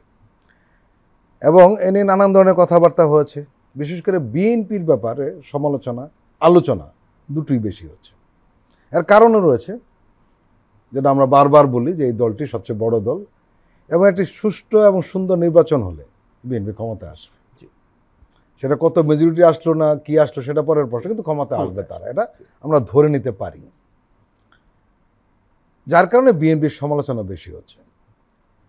এবং এ নিয়ে নানান ধরনের কথাবার্তা হয়েছে, বিশেষ করে বিএনপির ব্যাপারে সমালোচনা আলোচনা দুটোই বেশি হচ্ছে। এর কারণও রয়েছে, যেটা আমরা বারবার বলি যে এই দলটি সবচেয়ে বড় দল এবং একটি সুষ্ঠু এবং সুন্দর নির্বাচন হলে বিএনপি ক্ষমতায় আসবে। সেটা কত মেজরিটি আসলো না কি আসলো সেটা পরের প্রশ্ন, কিন্তু ক্ষমতা আসবে তারা, এটা আমরা ধরে নিতে পারি। যার কারণে বিএনপির সমালোচনা বেশি হচ্ছে।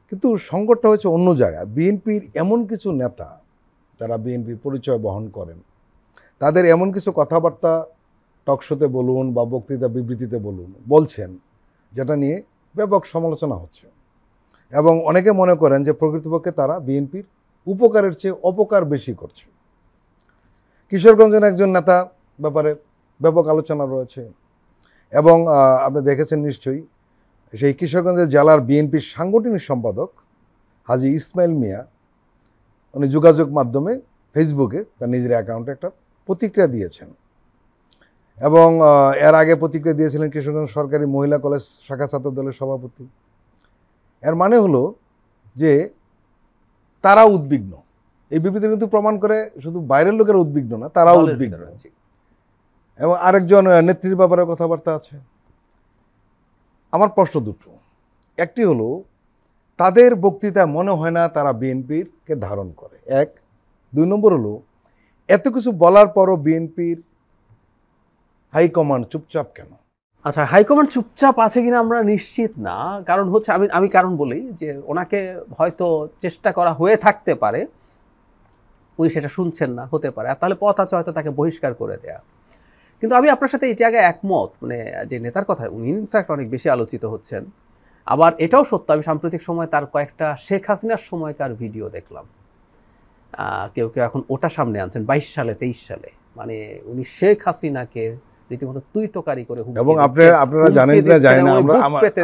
কিন্তু সংকটটা হচ্ছে অন্য জায়গায়। বিএনপির এমন কিছু নেতা যারা বিএনপির পরিচয় বহন করেন, তাদের এমন কিছু কথাবার্তা টকশোতে বলুন বা বক্তৃতা বিবৃতিতে বলছেন, যেটা নিয়ে ব্যাপক সমালোচনা হচ্ছে। এবং অনেকে মনে করেন যে প্রকৃতপক্ষে তারা বিএনপির উপকারের চেয়ে অপকার বেশি করছে। কিশোরগঞ্জের একজন নেতা ব্যাপারে ব্যাপক আলোচনা রয়েছে। এবং আপনি দেখেছেন নিশ্চয়ই, সেই কিশোরগঞ্জের জেলার বিএনপির সাংগঠনিক সম্পাদক হাজী ইসমাইল মিয়া, উনি যোগাযোগ মাধ্যমে ফেসবুকে তার নিজের অ্যাকাউন্টে একটা প্রতিক্রিয়া দিয়েছেন। এবং এর আগে প্রতিক্রিয়া দিয়েছিলেন কিশোরগঞ্জ সরকারি মহিলা কলেজ শাখা ছাত্র দলের সভাপতি। এর মানে হলো যে তারা উদ্বিগ্ন। এই বিবৃতি কিন্তু প্রমাণ করে শুধু বাইরের লোকেরা উদ্বিগ্ন না, তারাও উদ্বিগ্ন। এবং আরেকজন নেত্রীর ব্যাপারে কথাবার্তা আছে। আমার প্রশ্ন দুটো, একটি হলো তাদের বক্তৃতায় মনে হয় না তারা বিএনপিকে ধারণ করে, এক। দুই নম্বর হলো এত কিছু বলার পরও বিএনপির হাইকমান্ড চুপচাপ কেন? আচ্ছা, হাইকমান্ড চুপচাপ আছে কিনা আমরা নিশ্চিত না। কারণ হচ্ছে আমি কারণ বলি যে ওনাকে হয়তো চেষ্টা করা হয়ে থাকতে পারে, উনি সেটা শুনছেন না, হতে পারে। আর তাহলে পথ আছে হয়তো তাকে বহিষ্কার করে দেয়া। কিন্তু আমি আপনার সাথে এই জায়গায় একমত, মানে যে নেতার কথা উনি ইনফ্যাক্ট অনেক বেশি আলোচিত হচ্ছেন। আবার এটাও সত্য, আমি সাম্প্রতিক সময় তার কয়েকটা শেখ হাসিনার সময়কার ভিডিও দেখলাম। কেউ কেউ এখন ওটা সামনে আনছেন 22 সালে 23 সালে, মানে উনি শেখ হাসিনাকে রীতিমতো তুই তোকারি করে। এবং আপনারা জানেন না, জানি না,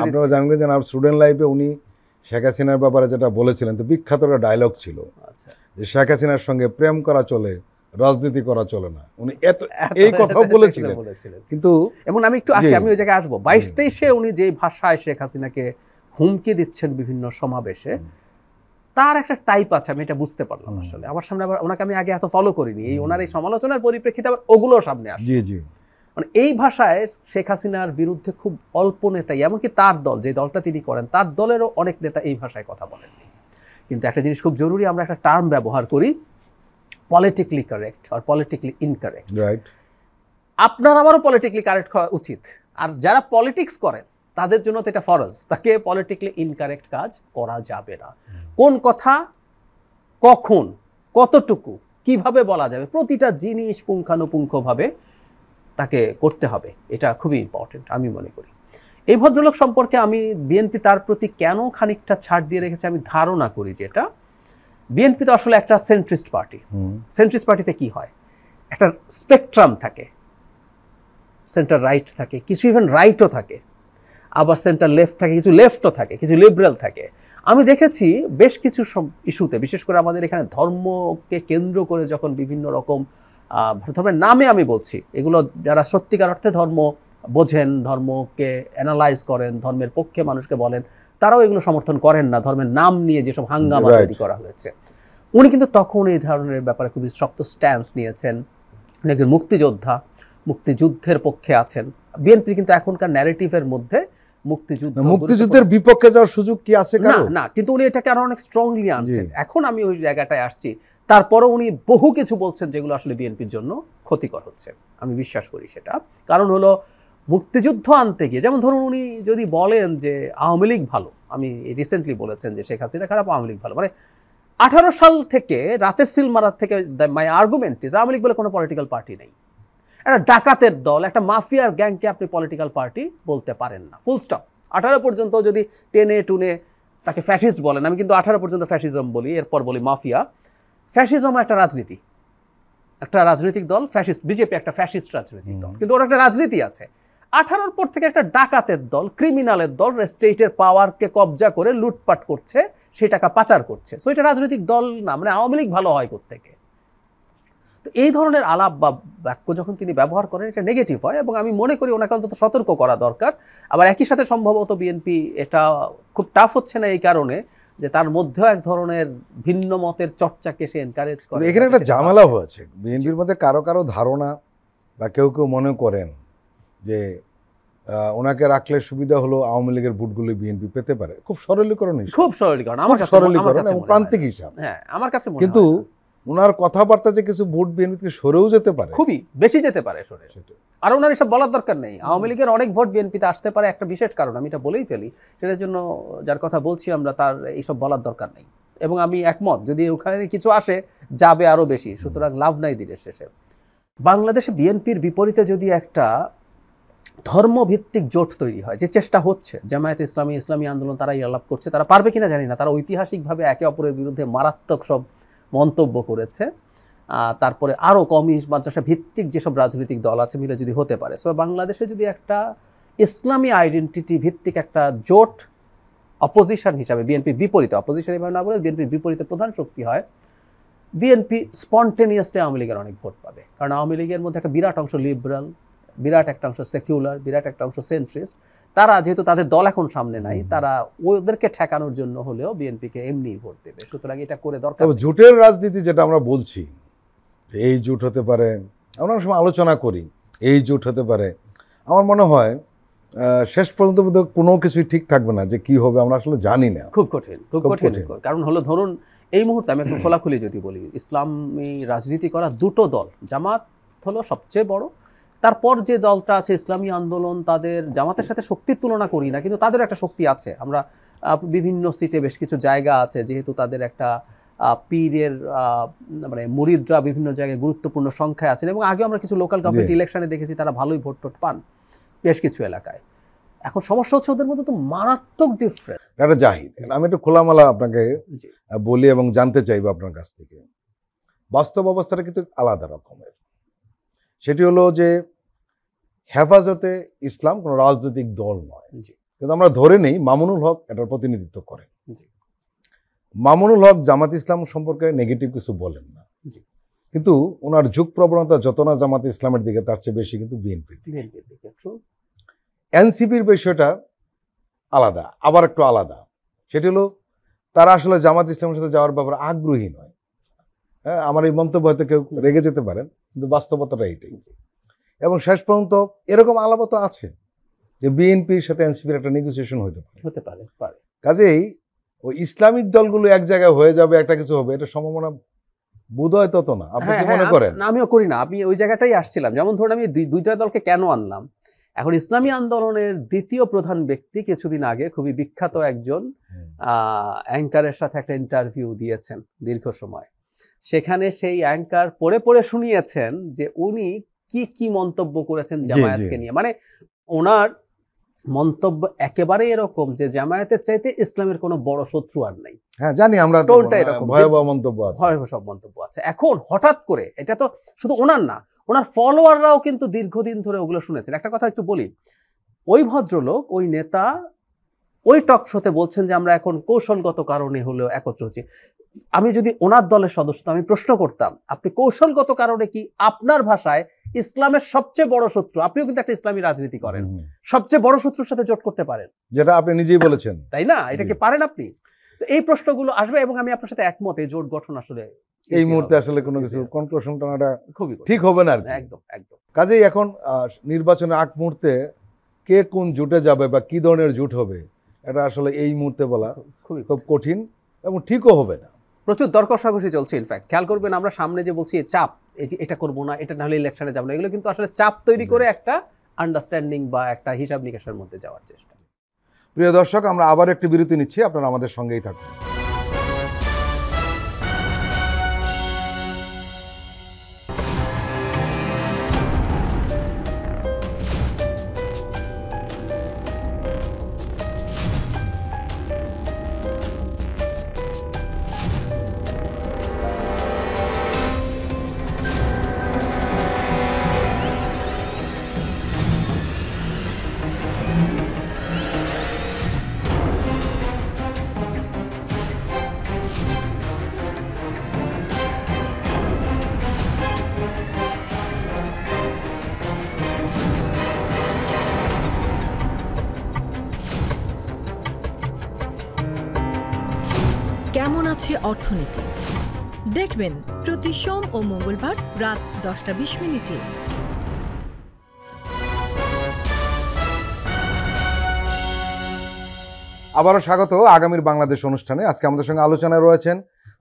আপনারা জানেন যে আমার স্টুডেন্ট লাইফে উনি শেখ হাসিনার ব্যাপারে যেটা বলেছিলেন, তো বিখ্যাত একটা ডায়লগ ছিল যে শেখ হাসিনার সঙ্গে প্রেম করা চলে, রাজনীতি করা চলে না। উনি এই কথাও বলেছিলেন। কিন্তু এবং আমি একটু আসি, আমি ওই জায়গায় আসবো। 22-23-এ উনি যে ভাষায় শেখ হাসিনাকে হুমকি দিচ্ছেন বিভিন্ন সমাবেশে, তার একটা টাইপ আছে, আমি এটা বুঝতে পারলাম আসলে। আমার সামনে আবার ওনাকে আমি আগে এত ফলো করিনি, এই ওনার এই সমালোচনার পরিপ্রেক্ষিতে আবার ওগুলো সামনে আসে। জি জি, মানে এই ভাষায় শেখ হাসিনার বিরুদ্ধে খুব অল্প নেতাই, এমনকি তার দল যে দলটা তিনি করেন তার দলেরও অনেক নেতা এই ভাষায় কথা বলেননি। কিন্তু একটা জিনিস খুব জরুরি, আমরা একটা টার্ম ব্যবহার করি, পলিটিক্যালি কারেক্ট আর পলিটিক্যালি ইনকারেক্ট। রাইট। আপনার আমারও পলিটিক্যালি কারেক্ট হওয়া উচিত, আর যারা পলিটিক্স করেন তাদের জন্য তো এটা ফরজ, তাকে পলিটিক্যালি ইনকারেক্ট কাজ করা যাবে না। কোন কথা কখন কতটুকু কিভাবে বলা যাবে, প্রতিটা জিনিস পুঙ্খানুপুঙ্খভাবে তাকে করতে হবে, এটা খুবই ইম্পর্টেন্ট আমি মনে করি। এই ভদ্রলোক সম্পর্কে আমি বিএনপি তার প্রতি কেন খানিকটা ছাড় দিয়ে রেখেছে আমি ধারণা করি, যেটা বিএনপি তো আসলে একটা সেন্ট্রিস্ট পার্টি। সেন্ট্রিস্ট পার্টিতে কি হয়, একটা স্পেকট্রাম থাকে, সেন্টার রাইট থাকে, কিছু ইভেন রাইটও থাকে, আবার সেন্টার লেফট থাকে, কিছু লেফটও থাকে, কিছু লিবারেল থাকে। আমি দেখেছি বেশ কিছু ইস্যুতে, বিশেষ করে আমাদের এখানে ধর্মকে কেন্দ্র করে যখন বিভিন্ন রকম ধর্মের নামে, আমি বলছি এগুলো যারা সত্যিকার অর্থে ধর্ম বোঝেন, ধর্মকে অ্যানালাইজ করেন, ধর্মের পক্ষে মানুষকে বলেন, তারাও এগুলো সমর্থন করেন না। ধর্মের নাম নিয়ে যেসব হাঙ্গামা তৈরি করা হয়েছে, উনি কিন্তু তখন এই ধরনের ব্যাপারে খুবই শক্ত স্ট্যান্স নিয়েছেন। উনি একজন মুক্তিযোদ্ধা, মুক্তিযুদ্ধের পক্ষে আছেন। বিএনপি কিন্তু এখনকার ন্যারেটিভের মধ্যে মুক্তিযুদ্ধের বিপক্ষে যাওয়ার সুযোগ কি আছে? না, কিন্তু উনি এটাকে আরো অনেক স্ট্রংলি আনছেন। এখন আমি ওই জায়গাটায় আসছি, তারপরও উনি বহু কিছু বলছেন যেগুলো আসলে বিএনপির জন্য ক্ষতিকর হচ্ছে, আমি বিশ্বাস করি সেটা। কারণ হলো মুক্তিযুদ্ধ আনতে গিয়ে, যেমন ধরুন উনি যদি বলেন যে আওয়ামী লীগ ভালো, আমি রিসেন্টলি বলেছেন যে শেখ হাসিনা খারাপ, আওয়ামী লীগ ভালো, মানে 18 সাল থেকে রাতের সিল মারার থেকে মাই আর্গুমেন্ট ইজ আওয়ামী লীগ বলে কোনো পলিটিক্যাল পার্টি নেই। একটা ডাকাতের দল, একটা মাফিয়ার গ্যাংকে আপনি পলিটিক্যাল পার্টি বলতে পারেন না, ফুল স্টপ। 18 পর্যন্ত যদি টেনে টুনে তাকে ফ্যাসিস্ট বলেন, আমি কিন্তু 18 পর্যন্ত ফ্যাসিজম বলি, এরপর বলি মাফিয়া। ফ্যাসিজম একটা রাজনীতি, একটা রাজনৈতিক দল, ফ্যাসিস্ট বিজেপি একটা ফ্যাসিস্ট রাজনৈতিক দল, কিন্তু ওর একটা রাজনীতি আছে। 18 পর থেকে একটা ডাকাতের দল, ক্রিমিনালের দল, স্টেটের পাওয়ারকে কবজা করে লুটপাট করছে, সেই টাকা পাচার করছে। সো এটা রাজনৈতিক দল না, মানে আওয়ামী লীগ ভালো হয় কোত্থেকে? তো এই ধরনের আলাপ বা বাক্য যখন তিনি ব্যবহার করেন এটা নেগেটিভ হয়, এবং আমি মনে করি ওনাকে অন্তত সতর্ক করা দরকার। আবার একই সাথে সম্ভবত বিএনপি এটা খুব টাফ হচ্ছে না এই কারণে যে তার মধ্যেও এক ধরনের ভিন্ন মতের চর্চাকে সে এনকারেজ করে। এখানে একটা ঝামেলা হয়েছে বিএনপির মধ্যে, কারো কারো ধারণা বা কেউ কেউ মনে করেন যে ওনাকে রাখলে সুবিধা হলো আওয়ামী লীগের ভোটগুলো বিএনপি পেতে পারে। খুব সরলীকরণ, খুব সরলীকরণ, আমার কাছে সরলীকরণ এবং প্রান্তিক হিসাব। হ্যাঁ, আমার কাছে মনে হয় কিন্তু ওনার কথাবার্তা যে কিছু ভোট বিএনপি থেকে সরেও যেতে পারে, খুবই বেশি যেতে পারে সরে। আর ওনার এসব বলার দরকার নেই। আওয়ামী লীগের অনেক ভোট বিএনপিতে আসতে পারে, একটা বিশেষ কারণ আমি এটা বলেই ফেলি, সেটার জন্য যার কথা বলছি আমরা তার এইসব বলার দরকার নেই। এবং আমি একমত, যদি ওখানে কিছু আসে যাবে আরো বেশি, সুতরাং লাভ নাই দিনের শেষে। বাংলাদেশে বিএনপির বিপরীতে যদি একটা ধর্মভিত্তিক জোট তৈরি হয়, যে চেষ্টা হচ্ছে, জামায়াত ইসলামী, ইসলামী আন্দোলন তারাই আলাপ করছে, তারা পারবে কিনা জানি না, তারা ঐতিহাসিকভাবে একে অপরের বিরুদ্ধে মারাত্মক সব মন্তব্য করেছে। তারপরে আরও কমি মাদ্রাসা ভিত্তিক যেসব রাজনৈতিক দল আছে মিলে যদি হতে পারে, সো বাংলাদেশে যদি একটা ইসলামী আইডেন্টিটি ভিত্তিক একটা জোট অপোজিশন হিসাবে বিএনপির বিপরীতে, অপোজিশন এভাবে না বলে বিএনপির বিপরীতে প্রধান শক্তি হয়, বিএনপি স্পন্টেনিয়াসলি আওয়ামী লীগের অনেক ভোট পাবে। কারণ আওয়ামী লীগের মধ্যে একটা বিরাট অংশ লিবারাল, বিরাট একটা অংশ সেকুলার, বিরাট একটা অংশ সেন্ট্রিস্ট। তারা যেহেতু তাদের দল এখন সামনে নাই, তারা ওদেরকে ঠেকানোর জন্য হলেও বিএনপিকে এমনি ভোট দেবে। সুতরাং এটা করে দরকার। জোটের রাজনীতি যেটা আমরা বলছি, এই জোট হতে পারে, আমরা অনেক সময় আলোচনা করি এই জোট হতে পারে, আমার মনে হয় শেষ পর্যন্ত কোনো কিছুই ঠিক থাকবে না, যে কি হবে আমরা আসলে জানি না। খুব কঠিন, খুব কঠিন। কারণ হলো ধরুন এই মুহূর্তে আমি একটু খোলাখুলি যদি বলি, ইসলামী রাজনীতি করা দুটো দল, জামাত হলো সবচেয়ে বড়, তারপর যে দলটা আছে ইসলামী আন্দোলন, তাদের জামাতের সাথে শক্তির তুলনা করি না, কিন্তু তাদের একটা শক্তি আছে। আমরা বিভিন্ন সিটে বেশ কিছু জায়গা আছে, যেহেতু তাদের একটা পীরের মানে মুরিদরা বিভিন্ন জায়গায় গুরুত্বপূর্ণ সংখ্যায় আছেন, এবং আগে আমরা কিছু লোকাল গভর্নমেন্ট ইলেকশনে দেখেছি তারা ভালোই ভোট টোট পান বেশ কিছু এলাকায়। এখন সমস্যা হচ্ছে ওদের মধ্যে তো মারাত্মক ডিফারেন্স। এটা জাহিদ, আমি একটু খোলামেলা আপনাকে বলি এবং জানতে চাইবো আপনার কাছ থেকে, বাস্তব অবস্থাটা কিন্তু আলাদা রকমের। সেটি হলো যে হেফাজতে ইসলাম কোনো রাজনৈতিক দল নয়, কিন্তু আমরা ধরে নেই মামুনুল হক এটার প্রতিনিধিত্ব করেন। মামুনুল হক জামাত ইসলাম সম্পর্কে নেগেটিভ কিছু বলেন না, কিন্তু ওনার যুগ প্রবণতা যত না জামাত ইসলামের দিকে, তার চেয়ে বেশি কিন্তু বিএনপির দিকে। এনসিপির বিষয়টা আলাদা, আবার একটু আলাদা। সেটি হলো তারা আসলে জামাত ইসলামের সাথে যাওয়ার ব্যাপারে আগ্রহী নয়। হ্যাঁ, আমার এই মন্তব্য হয়তো কেউ রেগে যেতে পারেন, কিন্তু বাস্তবতাটা এইটাই। এবং শেষ পর্যন্ত এরকম আলাপতা আছে যে বিএনপির সাথে এনসিপির একটা নেগোসিয়েশন হতে পারে। কাজেই ওই ইসলামিক দলগুলো এক জায়গায় হয়ে যাবে, একটা কিছু হবে, এটা সম্ভাবনা বোধহয় তত না। আপনি কি মনে করেন? আমিও করি না। আমি ওই জায়গাটাই আসছিলাম। যেমন ধরুন আমি দুইটা দলকে কেন আনলাম, এখন ইসলামী আন্দোলনের দ্বিতীয় প্রধান ব্যক্তি কিছুদিন আগে খুবই বিখ্যাত একজন অ্যাঙ্কারের সাথে একটা ইন্টারভিউ দিয়েছেন দীর্ঘ সময়। সেখানে সেই অ্যাঙ্কার পড়ে পড়ে শুনিয়েছেন যে উনি কি কি মন্তব্য করেছেন জামায়াতকে নিয়ে। মানে ওনার মন্তব্য একেবারে এরকম যে জামায়াতের চাইতে ইসলামের কোনো বড় শত্রু আর নাই। হ্যাঁ জানি আমরা, টোলটা এরকম ভয়াবহ মন্তব্য আছে, ভয়াবহ সব মন্তব্য আছে। এখন হঠাৎ করে, এটা তো শুধু ওনার না, ওনার ফলোয়াররাও কিন্তু দীর্ঘদিন ধরে ওগুলো শুনেছেন। একটা কথা একটু বলি, ওই ভদ্রলোক, ওই নেতা ওই টক শোতে বলছেন যে আমরা এখন কৌশলগত কারণে হলেও একত্র হচ্ছি। আমি যদি ওনার দলের সদস্য, আমি প্রশ্ন করতাম, আপনি কৌশলগত কারণে কি, আপনার ভাষায় ইসলামের সবচেয়ে বড় শত্রু, আপনিও কিন্তু একটা ইসলামী রাজনীতি করেন, সবচেয়ে বড় শত্রুর সাথে জোট করতে পারেন, যেটা আপনি নিজেই বলেছেন, তাই না? এটা কি পারেন আপনি? তো এই প্রশ্নগুলো আসবে, এবং আমি আপনার সাথে একমত, এই জোট গঠন আসলে এই মুহূর্তে আসলে কোনো কিছু কনক্লুশন টানাটা খুবই ঠিক হবে না। একদম একদম। কাজেই এখন নির্বাচনের আগ মুহূর্তে কে কোন জোটে যাবে বা কি ধরনের জোট হবে, এটা আসলে এই মুহূর্তে বলা খুব কঠিন এবং ঠিকও হবে না। প্রচুর দর কষাকষি চলছে। ইনফ্যাক্ট খেয়াল করবেন, আমরা সামনে যে বলছি চাপ, এই যে এটা করবো না, এটা না হলে ইলেকশনে যাবো না, এগুলো কিন্তু আসলে চাপ তৈরি করে একটা আন্ডারস্ট্যান্ডিং বা একটা হিসাব নিকাশের মধ্যে যাওয়ার চেষ্টা। প্রিয় দর্শক, আমরা আবার একটি বিরতি নিচ্ছি, আপনারা আমাদের সঙ্গেই থাকুন। হচ্ছে অর্থনীতি। দেখবেন প্রতি সোম ও মঙ্গলবার রাত 10টা 20 মিনিটে। আবারও স্বাগত আগামীর বাংলাদেশ অনুষ্ঠানে। আজকে আমাদের সঙ্গে আলোচনায় রয়েছেন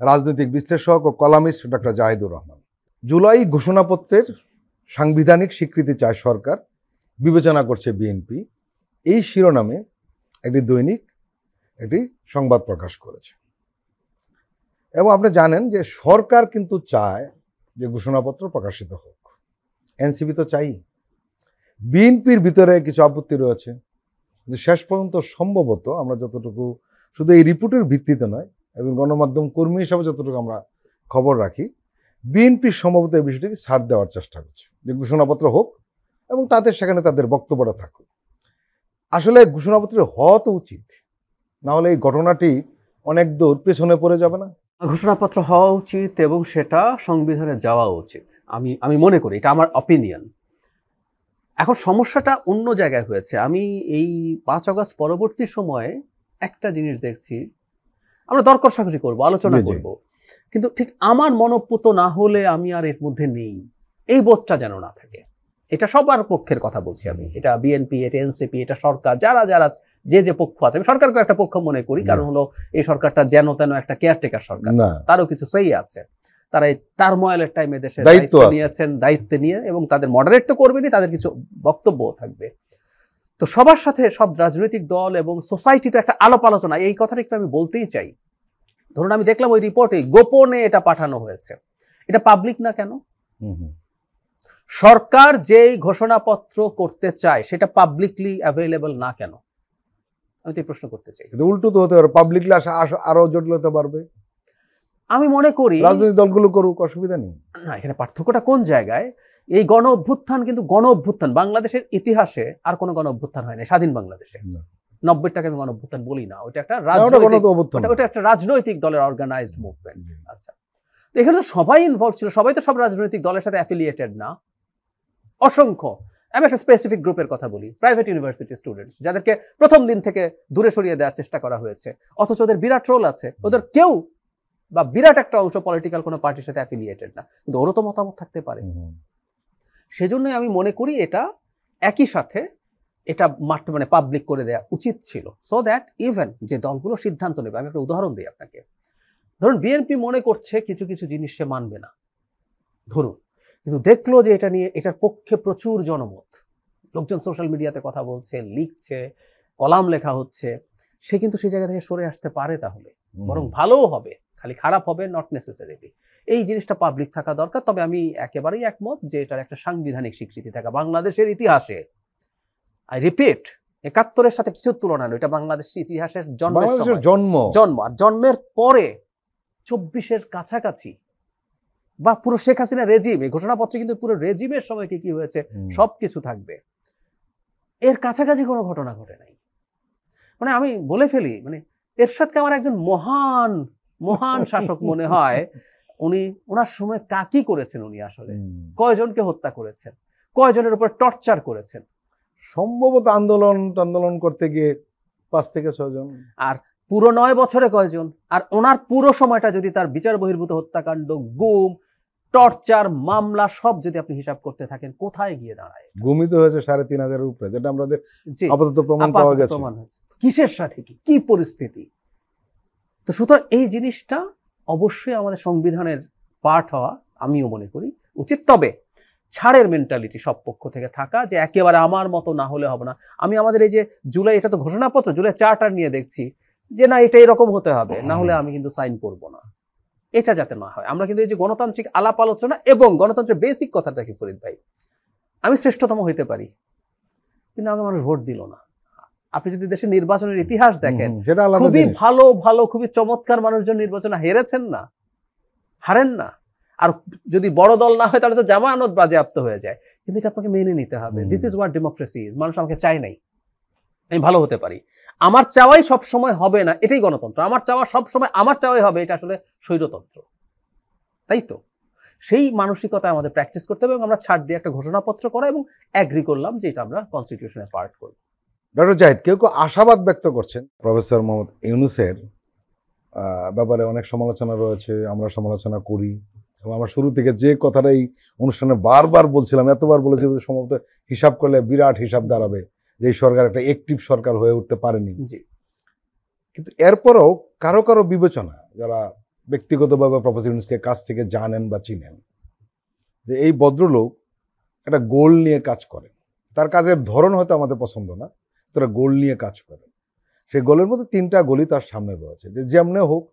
রাজনৈতিক বিশ্লেষক ও কলামিস্ট ডক্টর জাহিদুর রহমান। জুলাই ঘোষণাপত্রের সাংবিধানিক স্বীকৃতি চায় সরকার, বিবেচনা করছে বিএনপি, এই শিরোনামে একটি দৈনিক একটি সংবাদ প্রকাশ করেছে। এবং আপনি জানেন যে সরকার কিন্তু চায় যে ঘোষণাপত্র প্রকাশিত হোক, এনসিপি তো চাই, বিএনপির ভিতরে কিছু আপত্তি রয়েছে, কিন্তু শেষ পর্যন্ত সম্ভবত আমরা যতটুকু, শুধু এই রিপোর্টের ভিত্তিতে নয়, একজন গণমাধ্যম কর্মী হিসাবে যতটুকু আমরা খবর রাখি, বিএনপি সম্ভবত এই বিষয়টিকে ছাড় দেওয়ার চেষ্টা করছে যে ঘোষণাপত্র হোক এবং তাদের সেখানে তাদের বক্তব্যটা থাকুক। আসলে ঘোষণাপত্রের হওয়া তো উচিত, না হলে এই ঘটনাটি অনেক দূর পেছনে পড়ে যাবে না? ঘোষণাপত্র হওয়া উচিত এবং সেটা সংবিধানে যাওয়া উচিত, আমি মনে করি, এটা আমার অপিনিয়ন। এখন সমস্যাটা অন্য জায়গায় হয়েছে। আমি এই 5 আগস্ট পরবর্তী সময়ে একটা জিনিস দেখছি, আমরা দর কষাকষি করবো, আলোচনা করব, কিন্তু ঠিক আমার মনোপুত না হলে আমি আর এর মধ্যে নেই, এই বোধটা যেন না থাকে। এটা সবার পক্ষের কথা বলছি আমি, এটা বিএনপি, এটা এনসিপি, এটা সরকার, যারা যারা যে পক্ষ আছে, আমি সরকারকে একটা পক্ষ মনে করি, কারণ হলো এই সরকারটা যেন তেন একটা কেয়ারটেকার সরকার, তারও কিছু সেই আছে, তারা এই টার্মোয়েলের টাইমে দেশে দায়িত্ব নিয়েছেন, দায়িত্ব নিয়ে, এবং তাদের মডারেট তো করবেনই, তাদের কিছু বক্তব্যও থাকবে। তো সবার সাথে সব রাজনৈতিক দল এবং সোসাইটিতে একটা আলাপ আলোচনা, এই কথাটা একটু আমি বলতেই চাই। ধরুন আমি দেখলাম ওই রিপোর্টে গোপনে এটা পাঠানো হয়েছে, এটা পাবলিক না কেন? সরকার যেই ঘোষণাপত্র করতে চায় সেটা পাবলিকলি অ্যাভেলেবল না কেন? আমি তো এই প্রশ্ন করতে চাই। উল্টো তো হতে পারে, পাবলিকলি আরো জটিল হতে পারবে। আমি মনে করি রাজনৈতিক দলগুলো করুক, অসুবিধা নেই। না, এখানে পার্থক্যটা কোন জায়গায়? এই গণ অভ্যুত্থান কিন্তু গণ অভ্যুত্থান বাংলাদেশের ইতিহাসে আর কোনো গণ অভ্যুত্থান হয় না স্বাধীন বাংলাদেশে। 90টাকে আমি গণ অভ্যুত্থান বলি না, ওটা একটা রাজনৈতিক দলের অর্গানাইজড মুভমেন্ট। আচ্ছা, তো এখানে তো সবাই ইনভলভ ছিল, সবাই তো সব রাজনৈতিক দলের সাথে অ্যাফিলিয়েটেড না, অসংখ্য। আমি একটা স্পেসিফিক গ্রুপের কথা বলি, প্রাইভেট ইউনিভার্সিটি স্টুডেন্টস, যাদেরকে প্রথম দিন থেকে দূরে সরিয়ে দেওয়ার চেষ্টা করা হয়েছে, অথচ ওদের বিরাট রোল আছে, ওদের কেউ বা বিরাট একটা অংশ পলিটিক্যাল কোনো পার্টির সাথে অ্যাফিলিয়েটেড না, কিন্তু ওরও তো মতামত থাকতে পারে। সেজন্যই আমি মনে করি এটা একই সাথে এটা মানে পাবলিক করে দেওয়া উচিত ছিল, সো দ্যাট ইভেন যে দলগুলো সিদ্ধান্ত নেবে, আমি একটা উদাহরণ দিই আপনাকে। ধরুন বিএনপি মনে করছে কিছু কিছু জিনিস সে মানবে না, ধরুন, কিন্তু দেখলো যে এটা নিয়ে, এটার পক্ষে প্রচুর জনমত, লোকজন সোশ্যাল মিডিয়াতে কথা বলছে, লিখছে, কলাম লেখা হচ্ছে, সে কিন্তু সেই জায়গা থেকে সরে আসতে পারে, তাহলে বরং ভালোও হবে, খালি খারাপ হবে নট নেসেসারিলি। এই জিনিসটা পাবলিক থাকা দরকার। তবে আমি একেবারেই একমত যে এটার একটা সাংবিধানিক স্বীকৃতি থাকা বাংলাদেশের ইতিহাসে, আই রিপিট, 71-এর সাথে কিছু তুলনা নেই, এটা বাংলাদেশের ইতিহাসের জন্ম, আর জন্মের পরে 24-এর কাছাকাছি বা পুরো শেখ হাসিনা রেজিম, এই ঘোষণাপত্রে কিন্তু পুরো রেজিমের সময় কি হয়েছে সবকিছু থাকবে, এর কাছাকাছি কোনো ঘটনা ঘটে নাই। মানে আমি বলে ফেলি, মানে এরশাদকে আমার একজন মহান মহান শাসক মনে হয়। ওনার সময় কাকি করেছেন উনি, আসলে কয়জনকে হত্যা করেছেন, কয়জনের উপর টর্চার করেছেন, সম্ভবত আন্দোলন করতে গিয়ে 5 থেকে 6 জন, আর পুরো 9 বছরে কয়জন? আর ওনার পুরো সময়টা যদি তার বিচার বহির্ভূত হত্যাকাণ্ড, গুম, টর্চার, মামলা সব যদি আপনি হিসাব করতে থাকেন, কোথায় গিয়ে দাঁড়ায়? গুমিত হয়েছে 3,500-এর উপরে, যেটা আমাদের আপাতত প্রমাণ পাওয়া গেছে। কিসের সাথে কি পরিস্থিতি? তো সুতরাং এই জিনিসটা অবশ্যই আমাদের সংবিধানের পার্ট হওয়া আমিও মনে করি উচিত। তবে ছাড়ের মেন্টালিটি সব পক্ষ থেকে থাকা, যে একেবারে আমার মতো না হলে হবে না। আমি আমাদের এই যে জুলাই, এটা তো ঘোষণাপত্র, জুলাই চার্টার নিয়ে দেখছি যে না, এটা এরকম হতে হবে, না হলে আমি কিন্তু সাইন করব না, এটা যাতে না হয়। আমরা কিন্তু এই যে গণতান্ত্রিক আলাপ আলোচনা এবং গণতন্ত্রের বেসিক কথাটা কি ফরিদ ভাই, আমি শ্রেষ্ঠতম হইতে পারি, কিন্তু আমাকে মানুষ ভোট দিল না। আপনি যদি দেশের নির্বাচনের ইতিহাস দেখেন, খুবই ভালো ভালো খুবই চমৎকার মানুষজন নির্বাচনে হেরেছেন না, হারেন না। আর যদি বড় দল না হয় তাহলে তো জামানত বাজেয়াপ্ত হয়ে যায়, কিন্তু এটা আপনাকে মেনে নিতে হবে। This is what democracy is. মানুষ আমাকে চায় নাই, আমি ভালো হতে পারি, আমার চাওয়াই সব সময় হবে না, এটাই গণতন্ত্র। আমার চাওয়া সব সময় আমার চাওয়াই হবে, এটা আসলে স্বৈরতন্ত্র, তাই তো? সেই মানসিকতা আমাদের প্র্যাকটিস করতে হবে এবং আমরা ছাড় দিয়ে একটা ঘোষণাপত্র করা এবং অ্যাগ্রি করলাম যে এটা আমরা কনস্টিটিউশনের পার্ট করব। ডক্টর জাহিদ, কেউ কেউ আশাবাদ ব্যক্ত করছেন প্রফেসর মোহাম্মদ ইউনূসের ব্যাপারে অনেক সমালোচনা রয়েছে, আমরা সমালোচনা করি। এবং আমরা শুরু থেকে যে কথাটাই অনুষ্ঠানে বারবার বলছিলাম, এতবার বলেছি যে সম্ভবত হিসাব করলে বিরাট হিসাব দাঁড়াবে যে এই সরকার একটা অ্যাক্টিভ সরকার হয়ে উঠতে পারেনি। জি। কিন্তু এরপরেও কারো কারো বিবেচনা, যারা ব্যক্তিগতভাবে প্রফেসর ইউনূসকে কাছ থেকে জানেন বা চিনেন, যে এই ভদ্রলোক একটা গোল নিয়ে কাজ করেন। তার কাজের ধরন হয়তো আমাদের পছন্দ না, তারা গোল নিয়ে কাজ করেন। সেই গোলের মধ্যে 3টা গোলই তার সামনে রয়েছে, যে যেমনে হোক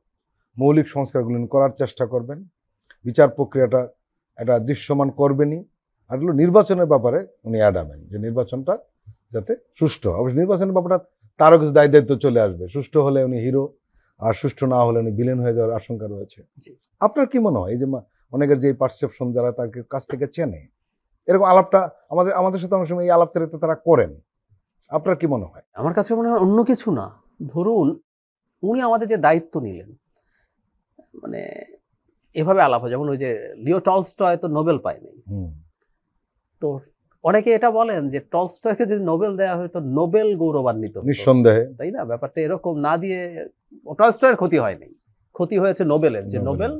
মৌলিক সংস্কারগুলো করার চেষ্টা করবেন, বিচার প্রক্রিয়াটা একটা দৃশ্যমান করবেনই, আর হলো নির্বাচনের ব্যাপারে উনি অ্যাডামেন যে নির্বাচনটা যাতে সুষ্ঠু হয়। অবশ্যই নির্বাচনের ব্যাপারটা তারও কিছু দায়িত্ব চলে আসবে, সুষ্ঠু হলে উনি হিরো, আর সুষ্ঠু না হলে উনি ভিলেন হয়ে যাওয়ার আশঙ্কা রয়েছে। আপনার কি মনে হয় এই যে অনেকের যে পারসেপশন, যারা তার কাছ থেকে চেনে, এরকম আলাপটা আমাদের সাথে অনেক সময় এই আলাপচারিতা তারা করেন, আপনার কি মনে হয়? আমার কাছে মনে হয় অন্য কিছু না, ধরুন উনি আমাদের যে দায়িত্ব নিলেন, মানে এভাবে আলাপ হয়, যেমন ওই যে লিও টলস্টয় তো নোবেল পায়নি, তো অনেকে এটা বলেন যে টলস্টয়কে যদি নোবেল দেওয়া হয়তো নোবেল গৌরবান্বিত হতো। নিঃসন্দেহে, তাই না? ব্যাপারটা এরকম না দিয়ে টলস্টয়ের ক্ষতি হয়নি, ক্ষতি হয়েছে নোবেলের, যে নোবেল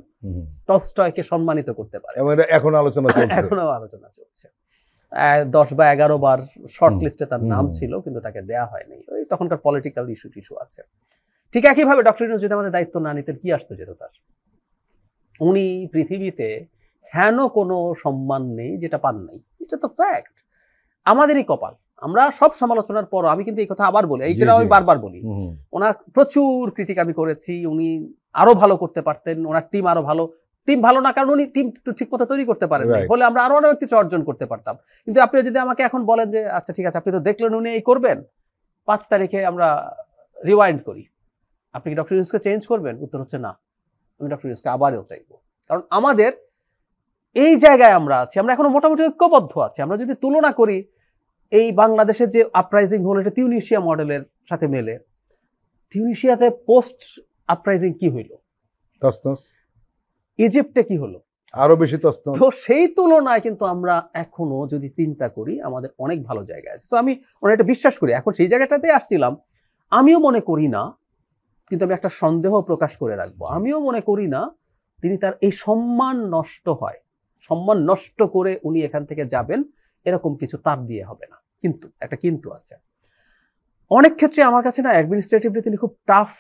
টলস্টয়কে সম্মানিত করতে পারে। এখন আলোচনা চলছে, এখনো আলোচনা চলছে। 10 বা 11 বার শর্ট লিস্টে তার নাম ছিল, কিন্তু তাকে দেয়া হয়নি। ওই তখনকার পলিটিক্যাল ইস্যু আছে। ঠিক একইভাবে ডক্টর ইউনূস যদি আমাদের দায়িত্ব না নিতেন, কি আসতো যেত তার? উনি পৃথিবীতে হেন কোনো সম্মান নেই যেটা পান নাই, এটা তো ফ্যাক্ট। আমাদেরই কপাল। আমরা সব সমালোচনার পর, আমি কিন্তু এই কথা আবার বলি, এইটা আমি বারবার বলি, ওনার প্রচুর ক্রিটিক আমি করেছি, উনি আরো ভালো করতে পারতেন, ওনার টিম আরো ভালো, টিম ভালো না কারণ উনি টিম ঠিক মতো তৈরি করতে পারেন না, হলে আমরা আরো অনেক কিছু অর্জন করতে পারতাম। কিন্তু আপনি যদি আমাকে এখন বলেন যে আচ্ছা ঠিক আছে, আপনি তো দেখলেন উনি এই করবেন, 5 তারিখে আমরা রিওয়াইন্ড করি, আপনি কি ডক্টর ইউনূসকে চেঞ্জ করবেন? উত্তর হচ্ছে না, আমি ডক্টর ইউনূসকে আবারও চাইবো। কারণ আমাদের এই জায়গায় আমরা আছি, আমরা এখনো মোটামুটি ঐক্যবদ্ধ আছি। আমরা যদি তুলনা করি, এই বাংলাদেশের যে আপরাইজিং হলো, এটা তিউনিসিয়া মডেলের সাথে মেলে। তিউনিসিয়াতে পোস্ট আপরাইজিং কি হইল, তছনছ। ইজিপ্টে কি হলো, আরো বেশি তছনছ। তো সেই তুলনায় কিন্তু আমরা এখনো যদি চিন্তা করি, আমাদের অনেক ভালো জায়গা আছে। তো আমি এটা বিশ্বাস করি, এখন সেই জায়গাটাতে আসছিলাম। আমিও মনে করি না, কিন্তু আমি একটা সন্দেহ প্রকাশ করে রাখবো, আমিও মনে করি না তিনি তার এই সম্মান নষ্ট হয়, সম্মান নষ্ট করে উনি এখান থেকে যাবেন, এরকম কিছু তার দিয়ে হবে না। কিন্তু একটা কিন্তু আছে, অনেক ক্ষেত্রে আমার কাছে না অ্যাডমিনিস্ট্রেটিভলি তিনি খুব টাফ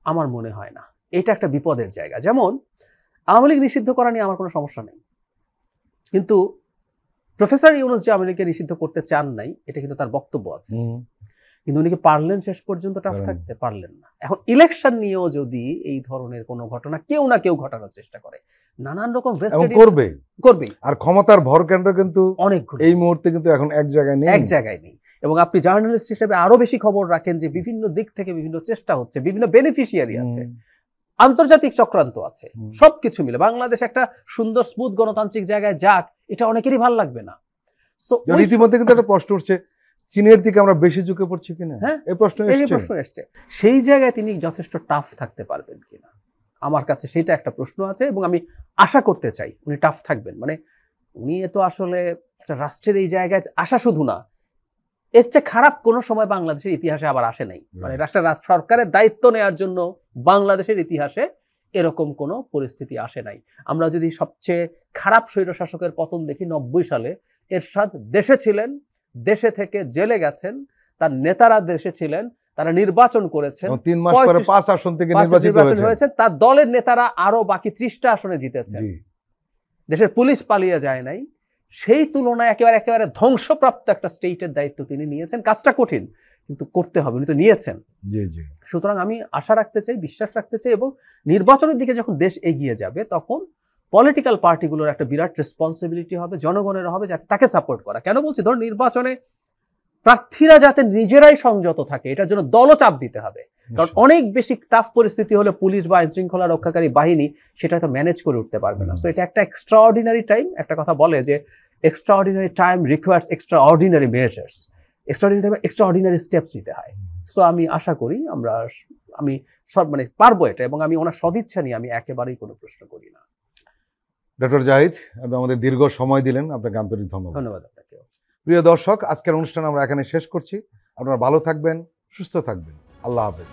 আমার মনে হয় না। এটা একটা বিপদের জায়গা। যেমন আওয়ামী লীগ নিষিদ্ধ করা নিয়ে আমার কোনো সমস্যা নেই, কিন্তু প্রফেসর ইউনূস যে আওয়ামী লীগকে নিষিদ্ধ করতে চান নাই, এটা কিন্তু তার বক্তব্য আছে, কিন্তু উনি কি পারলেন শেষ পর্যন্ত টাফ থাকতে? পারলেন না। এখন ইলেকশন নিয়েও যদি এই ধরনের কোনো ঘটনা কেউ না কেউ ঘটানোর চেষ্টা করে, নানান রকম করবে, আর ক্ষমতার ভর কেন্দ্র কিন্তু অনেকগুলো এই মুহূর্তে কিন্তু এখন এক জায়গায় নেই। এবং আপনি জার্নালিস্ট হিসেবে আরো বেশি খবর রাখেন যে বিভিন্ন দিক থেকে বিভিন্ন চেষ্টা হচ্ছে, বিভিন্ন বেনিফিশিয়ারি আছে, আন্তর্জাতিক চক্রান্ত আছে, সবকিছু মিলে বাংলাদেশ একটা সুন্দর স্মুথ গণতান্ত্রিক জায়গায় যাক, এটা অনেকেরই ভালো লাগবে না। ইতিমধ্যে কিন্তু একটা প্রশ্ন উঠছে, চীনের দিকে আমরা বেশি ঝুঁকে পড়ছি কিনা, এই প্রশ্ন এসছে। সেই জায়গায় তিনি যথেষ্ট টাফ থাকতে পারবেন কিনা, আমার কাছে সেটা একটা প্রশ্ন আছে, এবং আমি আশা করতে চাই উনি টাফ থাকবেন। মানে উনি তো আসলে একটা রাষ্ট্রের এই জায়গায় আসা শুধু না, এর চেয়ে খারাপ কোনো সময় বাংলাদেশের ইতিহাসে আবার আসে নাই। মানে একটা সরকারের দায়িত্ব নেওয়ার জন্য বাংলাদেশের ইতিহাসে এরকম কোনো পরিস্থিতি আসে নাই। আমরা যদি সবচেয়ে খারাপ স্বৈরশাসকের পতন দেখি 90 সালে, এরশাদ দেশে ছিলেন, দেশে থেকে জেলে গেছেন, তার নেতারা দেশে ছিলেন, তারা নির্বাচন করেছেন, 3 মাস পরে 5 আসন থেকে নির্বাচিত হয়েছে, তার দলের নেতারা আরো বাকি 30টা আসনে জিতেছেন, দেশের পুলিশ পালিয়ে যায় নাই। সেই তুলনায় একেবারে ধ্বংসপ্রাপ্ত একটা স্টেটের দায়িত্ব তিনি নিয়েছেন। কাজটা কঠিন, কিন্তু করতে হবে, উনি তো নিয়েছেন। সুতরাং আমি আশা রাখতে চাই, বিশ্বাস রাখতে চাই, এবং নির্বাচনের দিকে যখন দেশ এগিয়ে যাবে, তখন পলিটিক্যাল পার্টিগুলোর একটা বিরাট রেসপন্সিবিলিটি হবে, জনগণের হবে, যাতে তাকে সাপোর্ট করা। কেন বলছি, ধরুন নির্বাচনে প্রার্থীরা যাতে নিজেরাই সংযত থাকে, এটার জন্য দলও চাপ দিতে হবে। কারণ অনেক বেশি টাফ পরিস্থিতি হলে পুলিশ বা আইন শৃঙ্খলা রক্ষাকারী বাহিনী সেটা হয়তো ম্যানেজ করে উঠতে পারবে না। সো এটা একটা এক্সট্রাঅর্ডিনারি টাইম। একটা কথা বলে যে extraordinary time requires extraordinary measures, extraordinary টাইমে এক্সট্রাঅর্ডিনারি স্টেপস নিতে হয়। সো আমি আশা করি আমি সব পারবো এটা, এবং আমি ওনার সদিচ্ছা নিয়ে আমি একেবারেই কোনো প্রশ্ন করি না। ডক্টর জাহিদ, আপনি আমাদের দীর্ঘ সময় দিলেন, আপনাকে আন্তরিক ধন্যবাদ। ধন্যবাদ আপনাকে। প্রিয় দর্শক, আজকের অনুষ্ঠান আমরা এখানে শেষ করছি। আপনারা ভালো থাকবেন, সুস্থ থাকবেন। আল্লাহ হাফেজ।